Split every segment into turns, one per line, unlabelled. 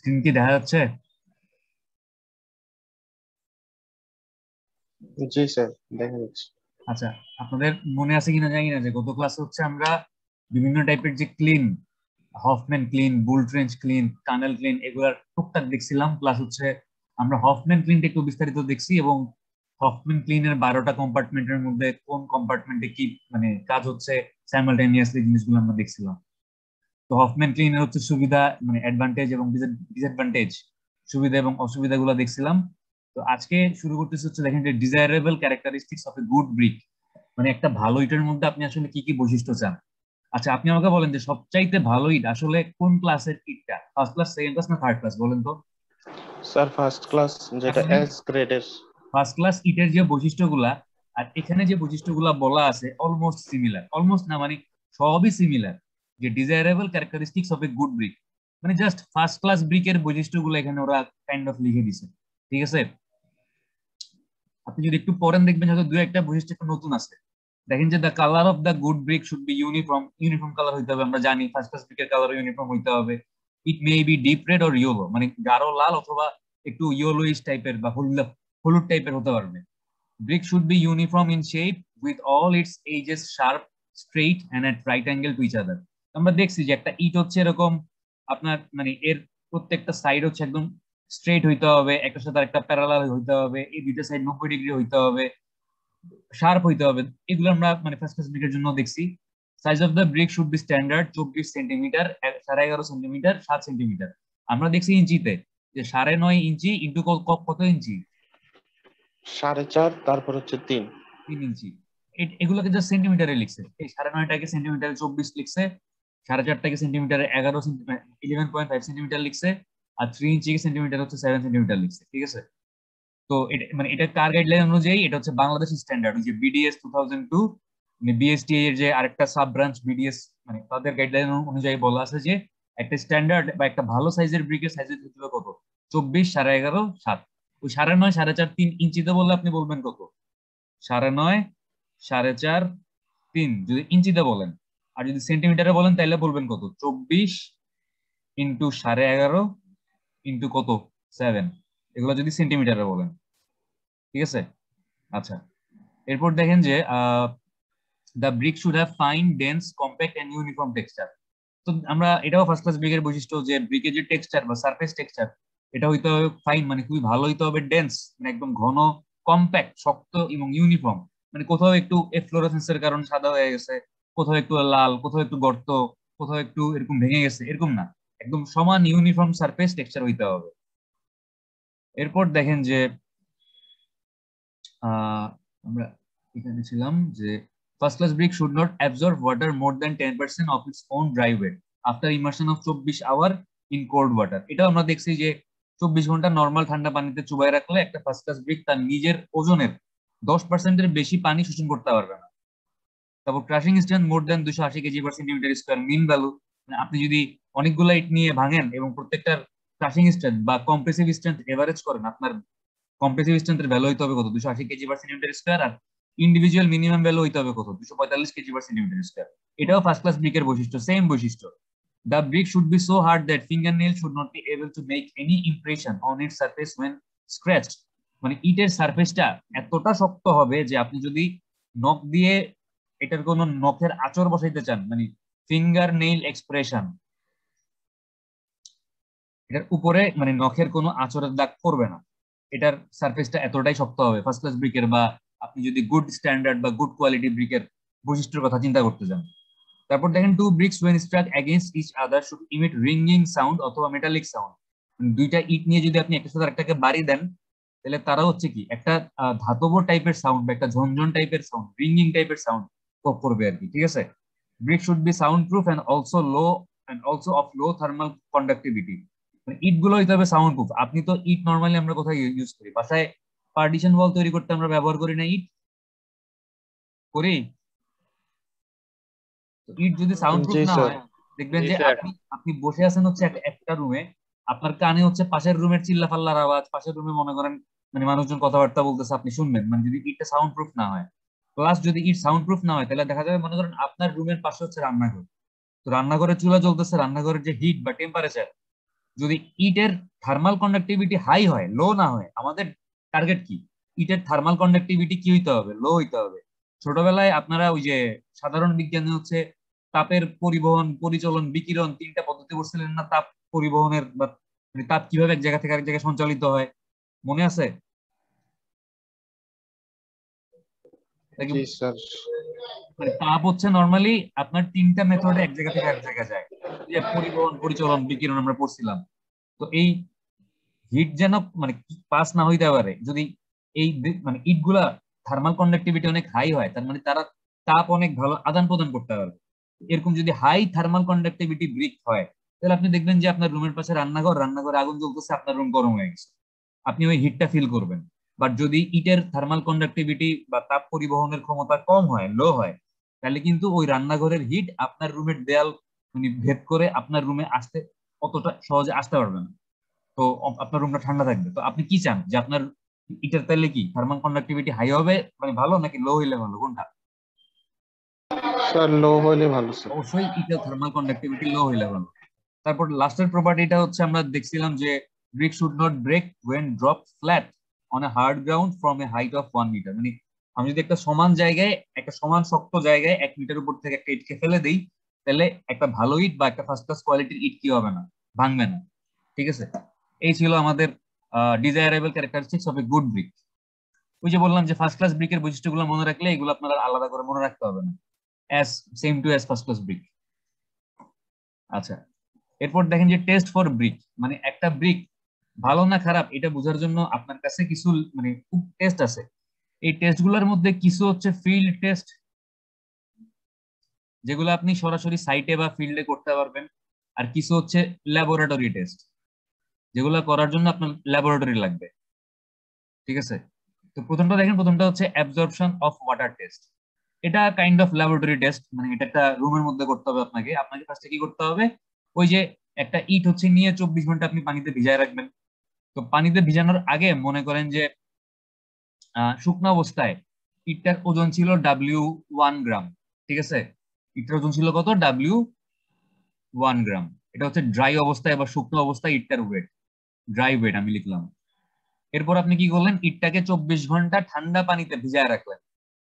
Screen কি দেখা যাচ্ছে?
জি স্যার, দেখা যাচ্ছে।
আচ্ছা, আপনাদের মনে আছে কিনা জানি না যে গত ক্লাসে হচ্ছে আমরা বিভিন্ন টাইপের যে ক্লিন, হফম্যান ক্লিন, বুল ট্রেঞ্চ ক্লিন, টানেল ক্লিন, এগুলার টুকটাক দেখছিলাম। প্লাস হচ্ছে আমরা হফম্যান ক্লিনটা একটু বিস্তারিত দেখছি, এবং হফম্যান ক্লিনের 12টা কম্পার্টমেন্টের মধ্যে কোন কম্পার্টমেন্টে কি মানে কাজ হচ্ছে সাইমালটেনিয়াসলি জিনিসগুলো আমরা দেখছিলাম। তো হফম্যান ক্লিনের হচ্ছে সুবিধা মানে অ্যাডভান্টেজ এবং ডিসঅ্যাডভান্টেজ, সুবিধা এবং অসুবিধাগুলো দেখছিলাম। তো আজকে শুরু করতেছি হচ্ছে দেখেন যে desirable characteristics of a good brick, মানে একটা ভালো ইটের মধ্যে আপনি আসলে কি কি বৈশিষ্ট্য চান। আচ্ছা, আপনি আমাকে বলেন যে সবচাইতে ভালো ইট আসলে কোন ক্লাসের ইটটা, ফার্স্ট ক্লাস, সেকেন্ড ক্লাস না থার্ড ক্লাস, বলেন তো।
স্যার ফার্স্ট ক্লাস, যেটা
এখন
এস গ্রেডের।
ফার্স্ট ক্লাস ইটের যে বৈশিষ্ট্যগুলা আর এখানে যে বৈশিষ্ট্যগুলা বলা আছে অলমোস্ট সিমিলার, অলমোস্ট না মানে সবই সিমিলার। যে desirable characteristics of a good brick, মানে জাস্ট ফার্স্ট ক্লাস ব্রিকের বৈশিষ্ট্যগুলো এখানে ওরা কাইন্ড অফ লিখে দিছে। ঠিক আছে, আপনি যদি একটু পড়েন দেখবেন হয়তো দু একটা বৈশিষ্ট্য একটু নতুন আছে। দেখেন যে the colour of the good brick should be uniform, uniform colour হইতে হবে। আমরা জানি ফার্স্ট ক্লাস ব্রিকের কালার ইউনিফর্ম হইতে হবে। It may be deep red or yellow, মানে গাঢ় লাল অথবা একটু ইয়েলোইশ টাইপের বা হলুদ হলুদ টাইপের হতে পারবে। Brick should be uniform in shape with all its edges sharp, straight and at right angle to each other. আমরা দেখছি যে একটা ইট হচ্ছে এরকম, আপনার মানে এর প্রত্যেকটা সাইড হচ্ছে একদম স্ট্রেট হইতে হবে, একটা সাথে একটা প্যারালাল হইতে হবে, এই দুইটা সাইড 90 ডিগ্রি হইতে হবে, শার্প হইতে হবে। এগুলো আমরা মানে ফার্স্ট ক্লাস ব্রিকের জন্য দেখছি। Size of the brick should B standard 24 centimetre, 11.5 centimetre, 7 centimetre. আমরা দেখছি ইঞ্চিতে যে 9.5 ইঞ্চি ইন্টু কত ইঞ্চি,
4.5, তারপর হচ্ছে 3।
3 ইঞ্চি। এগুলোকে জাস্ট সেন্টিমিটারে লিখছে, এই 9.5টাকে সেন্টিমিটারে 24 লিখছে, 4.5টাকে সেন্টিমিটারে 11.5 সেন্টিমিটার লিখছে, আর 3 ইঞ্চিকে সেন্টিমিটার হচ্ছে 7 সেন্টিমিটার লিখছে। ঠিক আছে, তো এটা মানে এটা কার গাইডলাইন অনুযায়ী, এটা হচ্ছে বাংলাদেশ স্ট্যান্ডার্ড, যে বিডিএস 2002, মানে বিএসটিআই এর যে আরেকটা সাব ব্রাঞ্চ বিডিএস, মানে তাদের গাইডলাইন অনুযায়ী বলা আছে যে একটা স্ট্যান্ডার্ড বা একটা ভালো সাইজের ব্রিকের সাইজ হতে হবে কত, 24, 11.5, 7। ওই 9.5, 4.5, 3 ইঞ্চিতে বললে আপনি বলবেন কত, 9.5, 4.5, 3 যদি ইঞ্চিতে বলেন। আর যদি সেন্টিমিটারে বলেন তাহলে বলবেন কত, 24 ইন্টু 11.5 ইন্টু কত, 7। এগুলো যদি সেন্টিমিটারে বলেন। ঠিক আছে, আচ্ছা। এরপর দেখেন যে the brick should have fine, dense, compact and uniform texture. তো আমরা এটাও ফার্স্ট ক্লাস ব্রিকের বৈশিষ্ট্য যে ব্রিকের যে টেক্সচার বা সারফেস টেক্সচার, এটা হইতে হবে ফাইন, মানে খুবই ভালো হইতে হবে, ডেন্স মানে একদম ঘন, কম্প্যাক্ট শক্ত, এবং ইউনিফর্ম মানে কোথাও একটু এফ্লোরেসেন্সের কারণে সাদা হয়ে গেছে, কোথাও একটু লাল, কোথাও একটু গর্ত, কোথাও একটু এরকম ভেঙে গেছে, এরকম না, একদম সমান ইউনিফর্ম সারফেস টেক্সচার হইতে হবে। এরপর দেখেন যে আমরা এখানে ছিলাম যে first class brick should not absorb water more than 10% of its own dry weight after immersion of 24 hour in cold water. এটাও আমরা দেখছি যে 24 ঘন্টা নর্মাল ঠান্ডা পানিতে চুবাই রাখলে একটা ফার্স্ট ক্লাস ব্রিক তার নিজের ওজনের 10%-এর বেশি পানি শোষণ করতে পারবে না। তারপর crushing strength more than 280 kg centimetre square, mean value, মানে আপনি যদি অনেকগুলো ইট নিয়ে ভাঙেন এবং প্রত্যেকটার ক্রাশিং স্ট্রেন্থ বা কম্প্রেসিভ স্ট্রেন্থ এভারেজ করেন, আপনার কম্প্রেসিভ স্ট্রেন্থের ভ্যালু হইতে হবে কত, 280 কেজি/সেন্টিমিটার স্কোয়ার। আর ইন্ডিভিজুয়াল মিনিমাম ভ্যালু হইতে হবে কত, 245 কেজি/সেন্টিমিটার স্কোয়ার। এটাও ফার্স্ট ক্লাস ব্রিকের বৈশিষ্ট্য, সেম বৈশিষ্ট্য। The brick should be so hard that fingernail should not be able to make any impression on its surface when scratched. মানে ইটের সারফেসটা এতটা শক্ত হবে যে আপনি যদি নখ দিয়ে এটার কোনো নখের আঁচড় বসাইতে চান, মানে ফিঙ্গার নেইল এক্সপ্রেশন, এটার উপরে মানে নখের কোনো আঁচড়ের দাগ পড়বে না। এটার সারফেসটা এতটাই শক্ত হবে ফার্স্ট ক্লাস ব্রিকের, বা আপনি যদি গুড স্ট্যান্ডার্ড বা গুড কোয়ালিটি ব্রিকের বৈশিষ্ট্যের কথা চিন্তা করতে চান। তারপর দেখেন two bricks when struck against each other should emit ringing sound অথবা মেটালিক সাউন্ড। দুইটা ইট নিয়ে যদি আপনি একটা সাথে একটাকে বাড়ি দেন, তাহলে তারা হচ্ছে কি একটা ধাতব টাইপের সাউন্ড বা একটা ঝনঝন টাইপের সাউন্ড, রিঙ্গিং টাইপের সাউন্ড করবে আর কি। ঠিক আছে, brick should be sound proof and also of low thermal conductivity. মানে ইট গুলো হইতে হবে সাউন্ড প্রুফ। আপনি তো ইট নর্মালি আমরা কোথায় ইউজ করি, বাসায় পার্টিশন ওয়াল তৈরি করতে আমরা ব্যবহার করি না ইট, করি? তো ইট যদি সাউন্ড প্রুফ
জি
না
স্যার।
হয়, দেখবেন যে আপনি আপনি বসে আছেন হচ্ছে একটা রুমে, আপনার কানে হচ্ছে পাশের রুমের চিল্লা ফাল্লার আওয়াজ, পাশের রুমে মনে করেন মানে মানুষজন কথাবার্তা বলতেছে, আপনি শুনবেন, মানে যদি ইটটা সাউন্ড প্রুফ না হয়। প্লাস যদি ইট সাউন্ড প্রুফ না হয় তাহলে দেখা যাবে মনে করেন আপনার রুমের পাশে হচ্ছে রান্নাঘর, তো রান্নাঘরের চুলা জ্বলতেছে, রান্নাঘরের যে হিট বা টেম্পারেচার যদি ইটের থার্মাল কন্ডাক্টিভিটি হাই হয়, লো না হয়, আমাদের টার্গেট কি? ইটের থার্মাল কন্ডাক্টিভিটি কি হইতে হবে? লো হইতে হবে। ছোটবেলায় আপনারা ওই যে সাধারণ বিজ্ঞানে হচ্ছে তাপের পরিবহন, পরিচলন, বিকিরণ তিনটা পদ্ধতি পড়ছিলেন না? তাপ পরিবহনের বা মানে তাপ কিভাবে এক জায়গা থেকে আরেক জায়গায় সঞ্চালিত হয়, মনে আছে? নাকি
জি স্যার।
মানে তাপ হচ্ছে নর্মালি আপনার তিনটা মেথডে এক জায়গা থেকে আরেক জায়গায় যায়। এই যে পরিবহন, পরিচলন, বিকিরণ আমরা পড়ছিলাম। তো এই হিট যেন মানে পাস না হইতে পারে, যদি এই মানে ইট গুলা থার্মাল কন্ডাক্টিভিটি অনেক হাই হয়, তার মানে তারা তাপ অনেক ভালো আদান প্রদান করতে পারবে। এরকম যদি হাই থার্মাল কন্ডাক্টিভিটি ব্রিক হয়, তাহলে আপনি দেখবেন যে আপনার রুমের পাশে রান্নাঘর, রান্নাঘরে আগুন জ্বলতেছে, আপনার রুম গরম হয়ে গেছে, আপনি ওই হিটটা ফিল করবেন। বাট যদি ইটের থার্মাল কন্ডাক্টিভিটি বা তাপ পরিবহনের ক্ষমতা কম হয়, লো হয়, তাহলে কিন্তু ওই রান্নাঘরের হিট আপনার রুমের দেয়াল মানে ভেদ করে আপনার রুমে আসতে অতটা সহজে আসতে পারবে না। তো আপনার রুমটা ঠান্ডা থাকবে। তো আপনি কি চান যে আপনার ইটার তাইলে কি থার্মাল কন্ডাক্টিভিটি হাই হবে মানে ভালো, নাকি লো হইলে ভালো, কোনটা?
স্যার লো হলে ভালো স্যার।
অবশ্যই ইটার থার্মাল কন্ডাক্টিভিটি লো হইলে ভালো। তারপর লাস্টের প্রপার্টিটা হচ্ছে আমরা দেখছিলাম যে brick should not break when drop flat on a hard ground from a height of 1 metre. মানে আমি যদি একটা সমান জায়গায়, একটা সমান শক্ত জায়গায় 1 মিটার উপর থেকে একটা ইটকে ফেলে দিই, তাহলে একটা ভালো ইট বা একটা ফার্স্ট ক্লাস কোয়ালিটির ইট কি হবে না, ভাঙবে না। ঠিক আছে, এই ছিল আমাদের desirable characteristics of a good brick. ওই যে বললাম যে ফার্স্ট ক্লাস ব্রিকের বৈশিষ্ট্যগুলো মনে রাখলে এগুলো আপনারা আলাদা করে মনে রাখতে হবে না, as same to as first class brick. আচ্ছা, এরপর দেখেন যে টেস্ট ফর ব্রিক, মানে একটা ব্রিক ভালো না খারাপ এটা বোঝার জন্য আপনার কাছে কিছু মানে খুব টেস্ট আছে। এই টেস্টগুলোর মধ্যে কিছু হচ্ছে ফিল্ড টেস্ট, যেগুলো আপনি সরাসরি সাইটে বা ফিল্ডে করতে পারবেন। আর কিছু হচ্ছে ল্যাবরেটরি টেস্ট, যেগুলো করার জন্য আপনার ল্যাবরেটরি লাগবে। ঠিক আছে, তো প্রথমটা দেখেন, প্রথমটা হচ্ছে অ্যাবজর্পশন অফ ওয়াটার টেস্ট। এটা কাইন্ড অফ ল্যাবরেটরি টেস্ট, মানে এটা একটা রুমের মধ্যে করতে হবে আপনাকে। আপনাকে ফার্স্টে কি করতে হবে, ওই যে একটা ইট হচ্ছে নিয়ে 24 ঘন্টা আপনি পানিতে ভিজায় রাখবেন। তো পানিতে ভিজানোর আগে মনে করেন যে শুকনো অবস্থায় ইটটার ওজন ছিল W1 গ্রাম। ঠিক আছে, ইটটার ওজন ছিল কত? W1 গ্রাম। এটা হচ্ছে ড্রাই অবস্থায় বা শুকনো অবস্থায় ইটটার ওয়েট, ড্রাই ওয়েট আমি লিখলাম। এরপর আপনি কি করলেন, ইটটাকে 24 ঘন্টা ঠান্ডা পানিতে ভিজায় রাখলেন।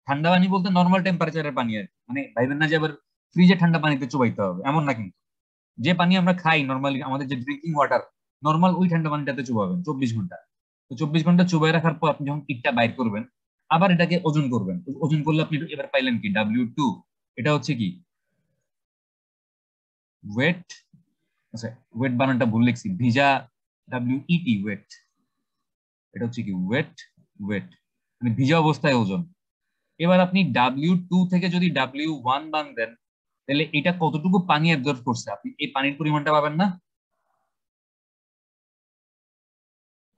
ঠান্ডা পানি বলতে নর্মাল টেম্পারেচারের পানি আর কি। মানে ভাইবেন না যে আবার ফ্রিজে ঠান্ডা পানিতে চুবাইতে হবে, এমন না কিন্তু। যে পানি আমরা খাই নর্মালি, আমাদের যে ড্রিঙ্কিং ওয়াটার, নর্মাল ওই ঠান্ডা পানিটাতে চুবাবেন 24 ঘন্টা। তো 24 ঘন্টা চুবাই রাখার পর আপনি যখন ইটটা বাইর করবেন, আবার এটাকে ওজন করবেন। ওজন করলে আপনি এবার পাইলেন কি W2। এটা হচ্ছে কি ওয়েট। আচ্ছা, ওয়েট বানানটা ভুল লিখছি, ভিজা WET, ওয়েট। এটা হচ্ছে কি ওয়েট, ওয়েট মানে ভিজা অবস্থায় ওজন। এবার আপনি W2 থেকে যদি W1 বান দেন, তাহলে এটা কতটুকু পানি অ্যাবজর্ব করছে আপনি এই পানির পরিমাণটা পাবেন না?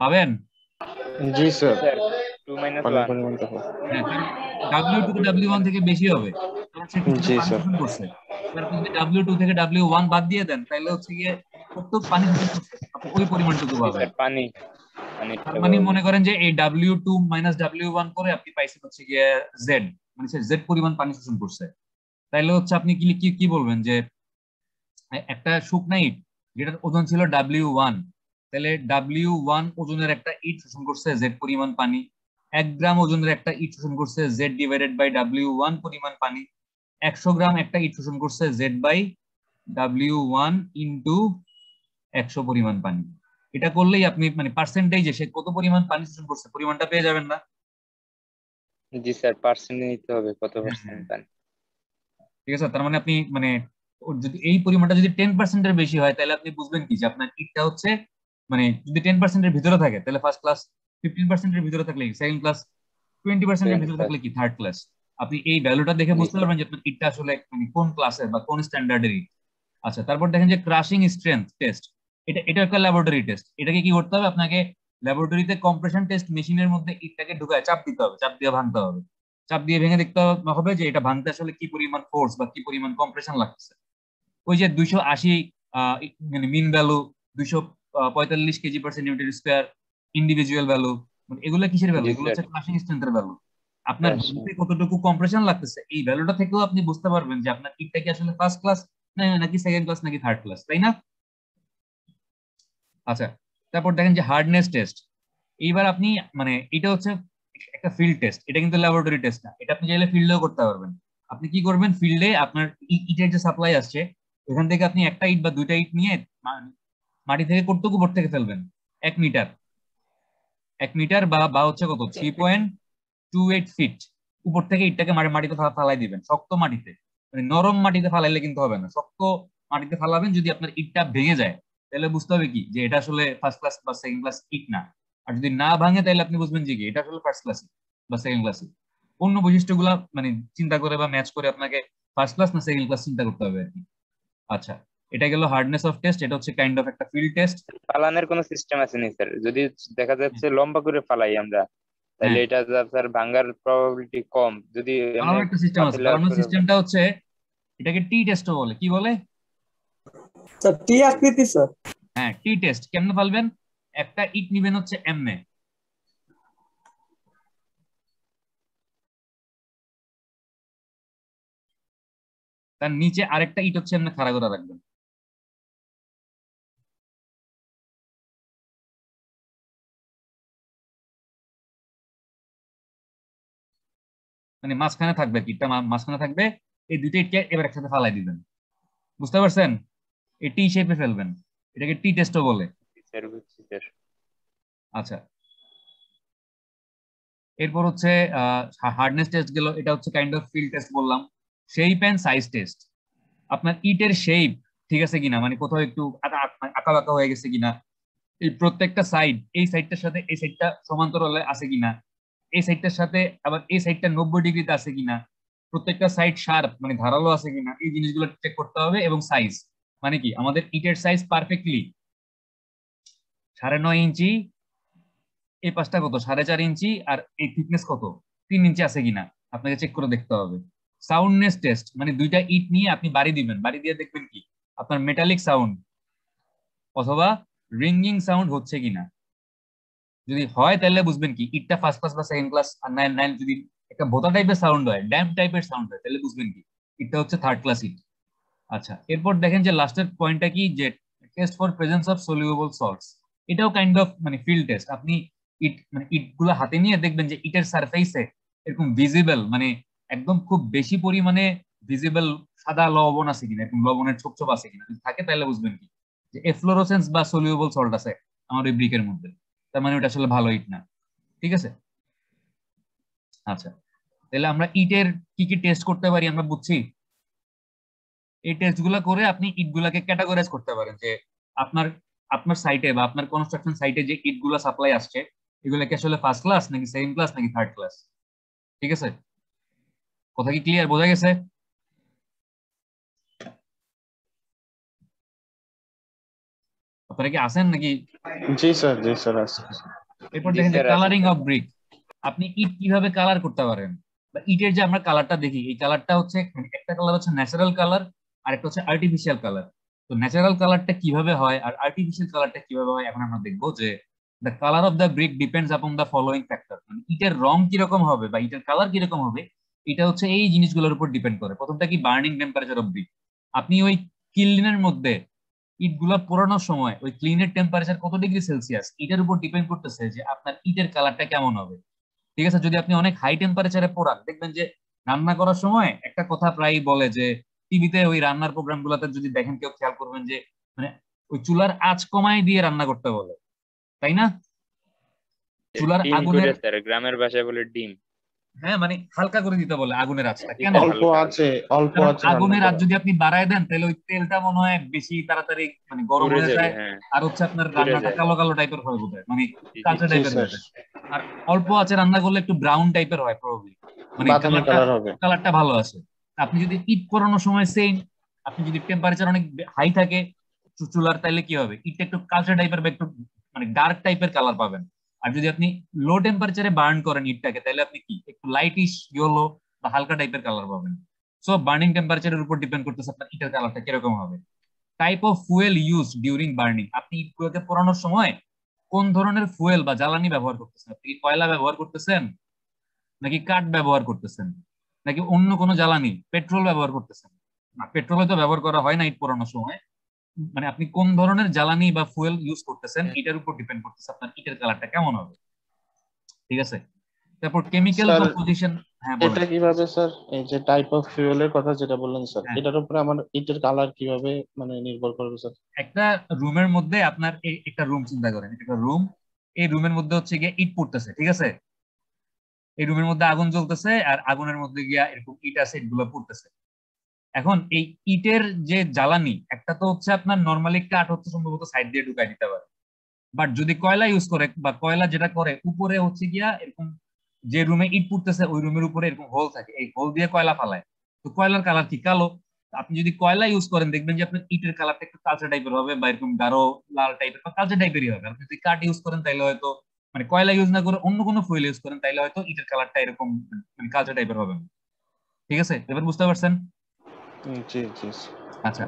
পাবেন?
জি স্যার।
স্যার 2 -
পানির
1।
পরিমাণ দেখো।
হ্যাঁ, কারণ W2 W1 থেকে বেশি হবে, কারণ সে কিছুটা
জি
পানি
স্যার।
শোষণ করছে। এবার আপনি যদি W2 থেকে W1 বাদ দিয়ে দেন, তাহলে হচ্ছে গিয়ে কত পানি শোষণ করছে আপনি ওই পরিমাণটুকু
জি
পাবেন।
স্যার, পানি
তার
পানিটা
মানে
পাবো।
মনে করেন যে এই W2 মাইনাস W1 করে আপনি পাইছেন হচ্ছে গিয়ে জেড, মানে সে জেড পরিমাণ পানি শোষণ করছে। তাইলে হচ্ছে আপনি কি কি কি বলবেন যে একটা শুকনা ইট যেটার ওজন ছিল W1, তাহলে W1 ওজনের একটা ইট শোষণ করছে জেড পরিমাণ পানি। 1 গ্রাম ওজনের একটা ইট শোষণ করছে জেড ডিভাইডেড বাই W1 পরিমাণ পানি। 100 গ্রাম একটা ইট শোষণ করছে জেড বাই W1 ইন্টু 100 পরিমাণ পানি। এটা করলেই আপনি মানে পার্সেন্টেজে সে কত পরিমাণ পানি শোষণ করছে পরিমাণটা পেয়ে যাবেন না?
জি স্যার, পার্সেন্ট নিতে হবে, কত
হ্যাঁ, হ্যাঁ।
পার্সেন্ট পানি।
ঠিক আছে, তার মানে আপনি মানে ওর যদি এই পরিমাণটা যদি 10%-এর বেশি হয়, তাহলে আপনি বুঝবেন কি যে আপনার ইটটা হচ্ছে মানে যদি 10%-এর ভিতরে থাকে তাহলে ফার্স্ট ক্লাস, 15%-এর ভিতরে থাকলে সেকেন্ড ক্লাস, 20%-এর ভিতরে
ক্লাস।
থাকলে কি থার্ড ক্লাস। আপনি এই ভ্যালুটা দেখে
জি
বুঝতে
স্যার।
পারবেন যে আপনার ইটটা আসলে মানে কোন ক্লাসের বা কোন স্ট্যান্ডার্ডের ইট। আচ্ছা, তারপর দেখেন যে ক্রাশিং স্ট্রেংথ টেস্ট। এটা একটা ল্যাবরেটরি টেস্ট। এটাকে কি করতে হবে আপনাকে, ল্যাবরেটরিতে কম্প্রেশন টেস্ট মেশিনের মধ্যে ইটটাকে ঢুকায় চাপ দিতে হবে, চাপ দিয়ে ভাঙতে হবে। চাপ দিয়ে ভেঙে দেখতে হবে যে এটা ভাঙতে আসলে কি পরিমাণ ফোর্স বা কি পরিমাণ কম্প্রেশন লাগছে। ওই যে 280 মানে mean value, 245 kg/cm², individual value, মানে এগুলো কিসের ভ্যালু?
জি
এগুলো
স্যার।
হচ্ছে ক্রাশিং স্ট্রেংথের ভ্যালু। আপনার ভাঙতে কতটুকু কম্প্রেশন লাগতেছে এই ভ্যালুটা থেকেও আপনি বুঝতে পারবেন যে আপনার ইটটা কি আসলে ফার্স্ট ক্লাস নাকি সেকেন্ড ক্লাস নাকি থার্ড ক্লাস, তাই না? আচ্ছা, তারপর দেখেন যে হার্ডনেস টেস্ট। এইবার আপনি মানে এটা হচ্ছে একটা ফিল্ড টেস্ট, এটা কিন্তু ল্যাবরেটরি টেস্ট না, এটা আপনি চাইলে ফিল্ডেও করতে পারবেন। আপনি কি করবেন, ফিল্ডে আপনার ইটের যে সাপ্লাই আসছে ওখান থেকে আপনি একটা ইট বা দুইটা ইট নিয়ে মাটি থেকে কতটুকু উপর থেকে ফেলবেন, 1 মিটার, 1 মিটার বা বা হচ্ছে কত 3.28 ফিট উপর থেকে ইটটাকে মাটিতে ফালাই দিবেন, শক্ত মাটিতে। মানে নরম মাটিতে ফালাইলে কিন্তু হবে না, শক্ত মাটিতে ফালাবেন। যদি আপনার ইটটা ভেঙে যায় তাহলে বুঝতে হবে কি যে এটা আসলে ফার্স্ট ক্লাস বা সেকেন্ড ক্লাস ইট না। আর যদি না ভাঙে তাহলে আপনি বুঝবেন যে কি এটা আসলে ফার্স্ট ক্লাস বা সেকেন্ড ক্লাস। অন্য বৈশিষ্ট্যগুলা মানে চিন্তা করে বা ম্যাচ করে আপনাকে ফার্স্ট ক্লাস না সেকেন্ড ক্লাস চিন্তা করতে হবে আর কি। আচ্ছা, এটা গেল হার্ডনেস অফ টেস্ট, এটা হচ্ছে কাইন্ড অফ একটা ফিল্ড টেস্ট।
ফালানের কোনো সিস্টেম আছে নি স্যার? যদি দেখা যাচ্ছে লম্বা করে ফালাই আমরা, তাহলে
হ্যাঁ,
এটা স্যার ভাঙার প্রবাবিলিটি কম। যদি এমনি
ফালানোর একটা সিস্টেম আছে,
পাতলা
ফালানোর
করে
সিস্টেমটা হচ্ছে এটাকে টি টেস্টও বলে। কি বলে?
স্যার টি আকৃতি স্যার।
হ্যাঁ, টি টেস্ট। কেমনে ফালবেন, একটা ইট নিবেন হচ্ছে এমনে, তার নিচে আরেকটা ইট হচ্ছে এমনি খাড়া করে রাখবেন। মানে মাঝখানে থাকবে, ইটটা মাঝখানে থাকবে, এই দুইটা ইটকে এবার একসাথে ফালাই দিবেন। বুঝতে পারছেন? এই টি শেপে ফেলবেন, এটাকে টি টেস্টও বলে।
স্যার বুঝছি স্যার।
আচ্ছা, এরপর হচ্ছে হার্ডনেস টেস্ট গেল, এটা হচ্ছে কাইন্ড অফ ফিল্ড টেস্ট বললাম। শেপ এন্ড সাইজ টেস্ট, আপনার ইটের শেপ ঠিক আছে কিনা, মানে কোথাও একটু আঁকা বাঁকা হয়ে গেছে কিনা, এই প্রত্যেকটা সাইড এই সাইডটার সাথে এই সাইডটা সমান্তরালে আছে কিনা, এই সাইডটার সাথে আবার এই সাইডটা 90 ডিগ্রিতে আছে কিনা, প্রত্যেকটা সাইড শার্প মানে ধারালো আছে কিনা, এই জিনিসগুলো চেক করতে হবে। এবং সাইজ মানে কি, আমাদের ইটের সাইজ পারফেক্টলি 9.5 ইঞ্চি, এই পাশটা কত 4.5 ইঞ্চি, আর এই থিকনেস কত 3 ইঞ্চি আছে কিনা আপনাকে চেক করে দেখতে হবে। সাউন্ডনেস টেস্ট মানে দুইটা ইট নিয়ে আপনি বাড়ি দিবেন, বাড়ি দিয়ে দেখবেন কি আপনার মেটালিক সাউন্ড অথবা রিঙ্গিং সাউন্ড হচ্ছে কিনা। যদি হয় তাহলে বুঝবেন কি ইটটা ফার্স্ট ক্লাস বা সেকেন্ড ক্লাস। আর নাইন নাইন যদি একটা ভোতা টাইপের সাউন্ড হয়, ড্যাম্প টাইপের সাউন্ড হয়, তাহলে বুঝবেন কি ইটটা হচ্ছে থার্ড ক্লাস ইট। আচ্ছা, এরপর দেখেন যে লাস্টের পয়েন্টটা কি, যে test for presence of soluble salts. এটাও কাইন্ড অফ মানে ফিল্ড টেস্ট। আপনি ইট মানে ইট গুলো হাতে নিয়ে দেখবেন যে ইটের সারফেসে এরকম ভিজিবল মানে একদম খুব বেশি পরিমাণে ভিজিবল সাদা লবণ আছে কিনা, এরকম লবণের ছোপ ছোপ আছে কিনা। যদি থাকে তাহলে বুঝবেন কি যে এফ্লোরোসেন্স বা সলিউবল সল্ট আছে আমার ওই ব্রিকের মধ্যে, তার মানে ওটা আসলে ভালো ইট না। ঠিক আছে? আচ্ছা, তাহলে আমরা ইটের কি কি টেস্ট করতে পারি আমরা বুঝছি। এই টেস্ট গুলা করে আপনি ইট গুলাকে ক্যাটাগরাইজ করতে পারেন যে আপনার আপনার সাইটে বা আপনার কনস্ট্রাকশন সাইটে যে ইট গুলা সাপ্লাই আসছে এগুলা কি আসলে ফার্স্ট ক্লাস নাকি সেকেন্ড ক্লাস নাকি থার্ড ক্লাস। ঠিক আছে? কথা কি ক্লিয়ার, বোঝা গেছে? আপনারা কি আসেন নাকি?
জি স্যার, জি স্যার আছে।
এরপর
জি
দেখেন যে
স্যার আছে
কালারিং
স্যার।
Of brick. আপনি ইট কিভাবে কালার করতে পারেন, বা ইটের যে আমরা কালারটা দেখি এই কালারটা হচ্ছে মানে একটা কালার হচ্ছে ন্যাচারাল কালার আর একটা হচ্ছে আর্টিফিশিয়াল কালার। তো ন্যাচারাল কালারটা কিভাবে হয় আর আর্টিফিশিয়াল কালারটা কিভাবে হয় এখন আমরা দেখবো। যে the colour of the brick depends upon the following factor, মানে ইটের রং কিরকম হবে বা ইটের কালার কিরকম হবে এটা হচ্ছে এই জিনিসগুলোর উপর ডিপেন্ড করে। প্রথমটা কি, বার্নিং টেম্পারেচার অফ ব্রিক। আপনি ওই কিল্ডিনের মধ্যে ইট গুলা পোড়ানোর সময় ওই ক্লিনের টেম্পারেচার কত ডিগ্রি সেলসিয়াস এটার উপর ডিপেন্ড করতেছে যে আপনার ইটের কালারটা কেমন হবে। ঠিক আছে? যদি আপনি অনেক হাই টেম্পারেচারে পোড়ান দেখবেন যে রান্না করার সময় একটা কথা প্রায় বলে যে টিভিতে ওই রান্নার প্রোগ্রাম গুলাতে যদি দেখেন কেউ খেয়াল করবেন যে মানে ওই চুলার আঁচ কমায় দিয়ে রান্না করতে বলে, তাই না? চুলার
ডিম
আগুনের,
করে স্যার, গ্রামের ভাষায় বলে ডিম।
হ্যাঁ মানে হালকা করে দিতে বলে আগুনের আঁচটা।
জি
কেন?
স্যার,
অল্প
হালকা
আছে, অল্প
কারণ
আছে রান্না
আগুনের আঁচ
করা।
যদি আপনি বাড়ায় দেন তাহলে ওই তেলটা মনে হয় বেশি তাড়াতাড়ি মানে গরম
পুড়ে
হয়ে
যাবে।
যায়।
হ্যাঁ,
আর হচ্ছে আপনার
পুড়ে
রান্নাটা
যায়।
কালো কালো টাইপের হয়ে বোধ হয়, মানে
জি জি
কাঁচা
জি
টাইপের
স্যার,
হয়ে যায়। আর অল্প আছে রান্না করলে একটু ব্রাউন টাইপের হয় প্রবাবলি, মানে
বাদামি
কালারটা
কালার হবে।
কালারটা ভালো আসে। আপনি যদি ইট পোড়ানোর সময় সেম, আপনি যদি টেম্পারেচার অনেক হাই থাকে চুলার তাহলে কি হবে, ইটটা একটু কালচা টাইপের বা একটু মানে ডার্ক টাইপের কালার পাবেন। আর যদি আপনি লো টেম্পারেচারে বার্ন করেন ইটটাকে তাহলে আপনি কি একটু লাইটিশ ইয়েলো বা হালকা টাইপের কালার পাবেন। সো বার্নিং টেম্পারেচারের উপর ডিপেন্ড করতেছে আপনার ইটের কালারটা কিরকম হবে। Type of fuel use during burning, আপনি ইটগুলোকে পোড়ানোর সময় কোন ধরনের ফুয়েল বা জ্বালানি ব্যবহার করতেছেন। আপনি কি কয়লা ব্যবহার করতেছেন নাকি কাঠ ব্যবহার করতেছেন নাকি অন্য কোনো জ্বালানি পেট্রোল ব্যবহার করতেছেন? না, পেট্রোল তো ব্যবহার করা হয় না ইট পোড়ানোর সময়, মানে আপনি কোন ধরনের জ্বালানি বা ফুয়েল ইউজ করতেছেন এটার উপর ডিপেন্ড করতেছে আপনার ইটের কালারটা কেমন হবে, ঠিক আছে। তারপর কেমিক্যাল
স্যার
কম্পোজিশন। হ্যাঁ বলেন।
এটা কিভাবে স্যার, এই যে টাইপ অফ ফিউলের কথা যেটা বললেন স্যার,
হ্যাঁ,
এটার উপরে আমার ইটের কালার কিভাবে মানে নির্ভর করবে স্যার?
একটা রুমের মধ্যে আপনার একটা রুম চিন্তা করেন, একটা রুম, এই রুমের মধ্যে হচ্ছে গিয়ে ইট পড়তেছে, ঠিক আছে। এই রুমের মধ্যে আগুন জ্বলতেছে আর আগুনের মধ্যে গিয়া এরকম ইট আছে, ইটগুলো পড়তেছে। এখন এই ইটের যে জ্বালানি, একটা তো হচ্ছে আপনার নর্মালি কাঠ হচ্ছে সম্ভবত সাইড দিয়ে ঢুকাই দিতে পারে, বাট যদি কয়লা ইউজ করে বা কয়লা যেটা করে উপরে হচ্ছে গিয়া এরকম, যে রুমে ইট পুড়তেছে ওই রুমের উপরে এরকম হোল থাকে, এই হোল দিয়ে কয়লা ফালায়। তো কয়লার কালার কি কালো। আপনি যদি কয়লা ইউজ করেন দেখবেন যে আপনার ইটের কালারটা একটু কালচে টাইপের হবে বা এরকম গাঢ় লাল টাইপের বা কালচে টাইপেরই হবে। আপনি যদি কাঠ ইউজ করেন তাইলে হয়তো, মানে কয়লা ইউজ না করে অন্য কোনো ফুয়েল ইউজ করেন তাইলে হয়তো ইটের কালারটা এরকম মানে কালচে টাইপের হবে না। ঠিক আছে, এবার বুঝতে পারছেন?
জি জি
আচ্ছা,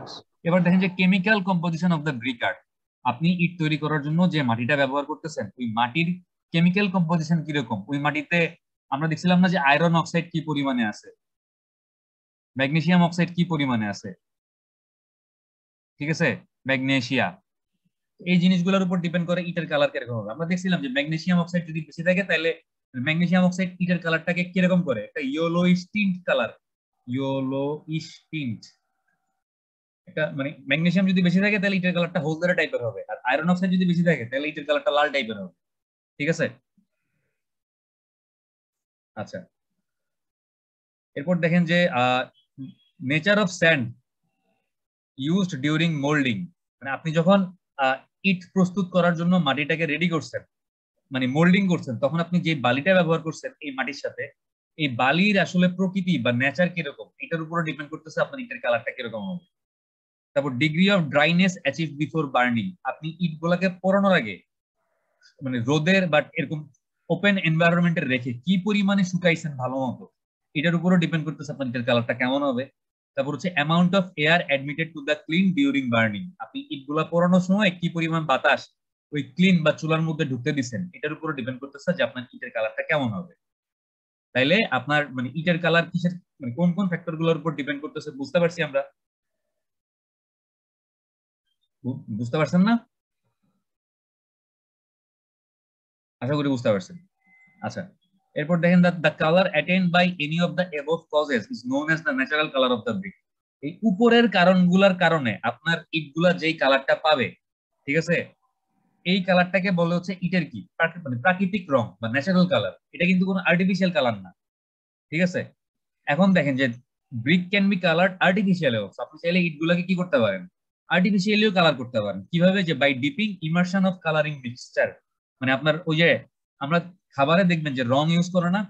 এবার দেখেন যে chemical composition of the brick art. আপনি ইট তৈরি করার জন্য যে মাটিটা ব্যবহার করতেছেন ওই মাটির কেমিক্যাল কম্পোজিশন কিরকম। ওই মাটিতে আমরা দেখছিলাম না যে আয়রন অক্সাইড কি পরিমাণে আছে, ম্যাগনেসিয়াম অক্সাইড কি পরিমাণে আছে, ঠিক আছে, ম্যাগনেসিয়া। এই জিনিসগুলোর উপর ডিপেন্ড করে ইটের কালার কিরকম হবে। আমরা দেখছিলাম যে ম্যাগনেসিয়াম অক্সাইড যদি বেশি থাকে তাহলে ম্যাগনেসিয়াম অক্সাইড ইটের কালারটাকে কিরকম করে, একটা yellowish tint colour, yellowish tint. একটা মানে ম্যাগনেসিয়াম যদি বেশি থাকে তাহলে ইটের কালারটা হলদেরা টাইপের হবে, আর আয়রন অক্সাইড যদি বেশি থাকে তাহলে ইটের কালারটা লাল টাইপের হবে, ঠিক আছে। আচ্ছা, এরপর দেখেন যে nature of sand used during moulding. মানে আপনি যখন ইট প্রস্তুত করার জন্য মাটিটাকে রেডি করছেন, মানে মোল্ডিং করছেন, তখন আপনি যে বালিটা ব্যবহার করছেন এই মাটির সাথে, এই বালির আসলে প্রকৃতি বা নেচার কিরকম এটার উপরে ডিপেন্ড করতেছে আপনার ইটের কালারটা কিরকম হবে। তারপর degree of dryness achieve before burning. আপনি ইট গুলাকে পোড়ানোর আগে মানে রোদের বা এরকম ওপেন এনভায়রনমেন্টে রেখে কি পরিমাণে শুকাইছেন ভালো মতো, এটার উপরও ডিপেন্ড করতেছে আপনার ইটের কালারটা কেমন হবে। তারপর হচ্ছে amount of air admitted to the clean during burning. আপনি ইটগুলা পোড়ানোর সময় কি পরিমাণ বাতাস ওই ক্লিন বা চুলার মধ্যে ঢুকতে দিচ্ছেন, এটার উপরও ডিপেন্ড করতেছে যে আপনার ইটের কালারটা কেমন হবে। তাইলে আপনার মানে ইটের কালার কিসের, মানে কোন কোন ফ্যাক্টর গুলোর উপর ডিপেন্ড করতেছে বুঝতে পারছি আমরা, বুঝতে পারছেন না? আশা করি বুঝতে পারছেন। আচ্ছা, এরপর দেখেন the colour attained by any of the above causes is known as the natural colour of the brick. এই উপরের কারণগুলোর কারণে আপনার ইটগুলা যেই কালারটা পাবে, ঠিক আছে, এই কালারটাকে বলে হচ্ছে ইটের কি মানে প্রাকৃতিক রং বা ন্যাচারাল কালার। এটা কিন্তু কোনো আর্টিফিশিয়াল কালার না, ঠিক আছে। এখন দেখেন যে brick can be coloured artificially also. আপনি চাইলে ইটগুলোকে কি করতে পারেন, আর্টিফিশিয়ালিও কালার করতে পারেন। কিভাবে, যে by dipping immersion of colouring mixture. মানে আপনার ওই যে আমরা খাবারে দেখবেন যে রং ইউজ করে না,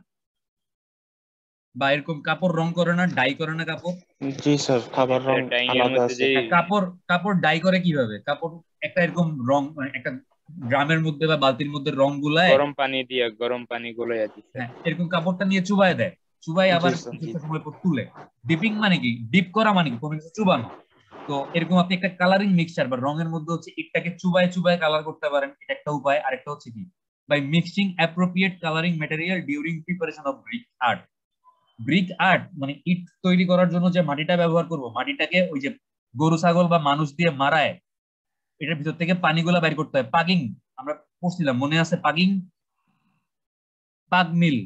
বা এরকম কাপড় রং করে না, ডাই করে না কাপড়।
জি স্যার, খাবার রং
ডাইং এর
আলাদা
মধ্যে
আছে।
যে
কাপড় কাপড় ডাই করে কিভাবে, কাপড় একটা এরকম রং মানে একটা ড্রামের মধ্যে বা বালতির মধ্যে রং গুলায়,
গরম পানি গুলাইয়া দিচ্ছে।
হ্যাঁ এরকম কাপড়টা নিয়ে চুবাই দেয়, চুবাই
জি
আবার
স্যার জি।
কিছুটা সময় পর তুলে। ডিপিং মানে কি, ডিপ করা মানে কি কোনো কিছু চুবানো। তো এরকম আপনি একটা কালারিং মিক্সচার বা রঙের মধ্যে হচ্ছে ইটটাকে চুবাই চুবাই কালার করতে পারেন, এটা একটা উপায়। আরেকটা হচ্ছে কি, by mixing appropriate colouring material during preparation of brick earth. Brick earth মানে ইট তৈরি করার জন্য যে মাটিটা ব্যবহার করব, মাটিটাকে ওই যে গরু ছাগল বা মানুষ দিয়ে মারায়, এটার ভিতর থেকে পানিগুলা বাইর করতে হয়। পাগিং আমরা পড়ছিলাম, মনে আছে? পাগিং, পাগ মিল,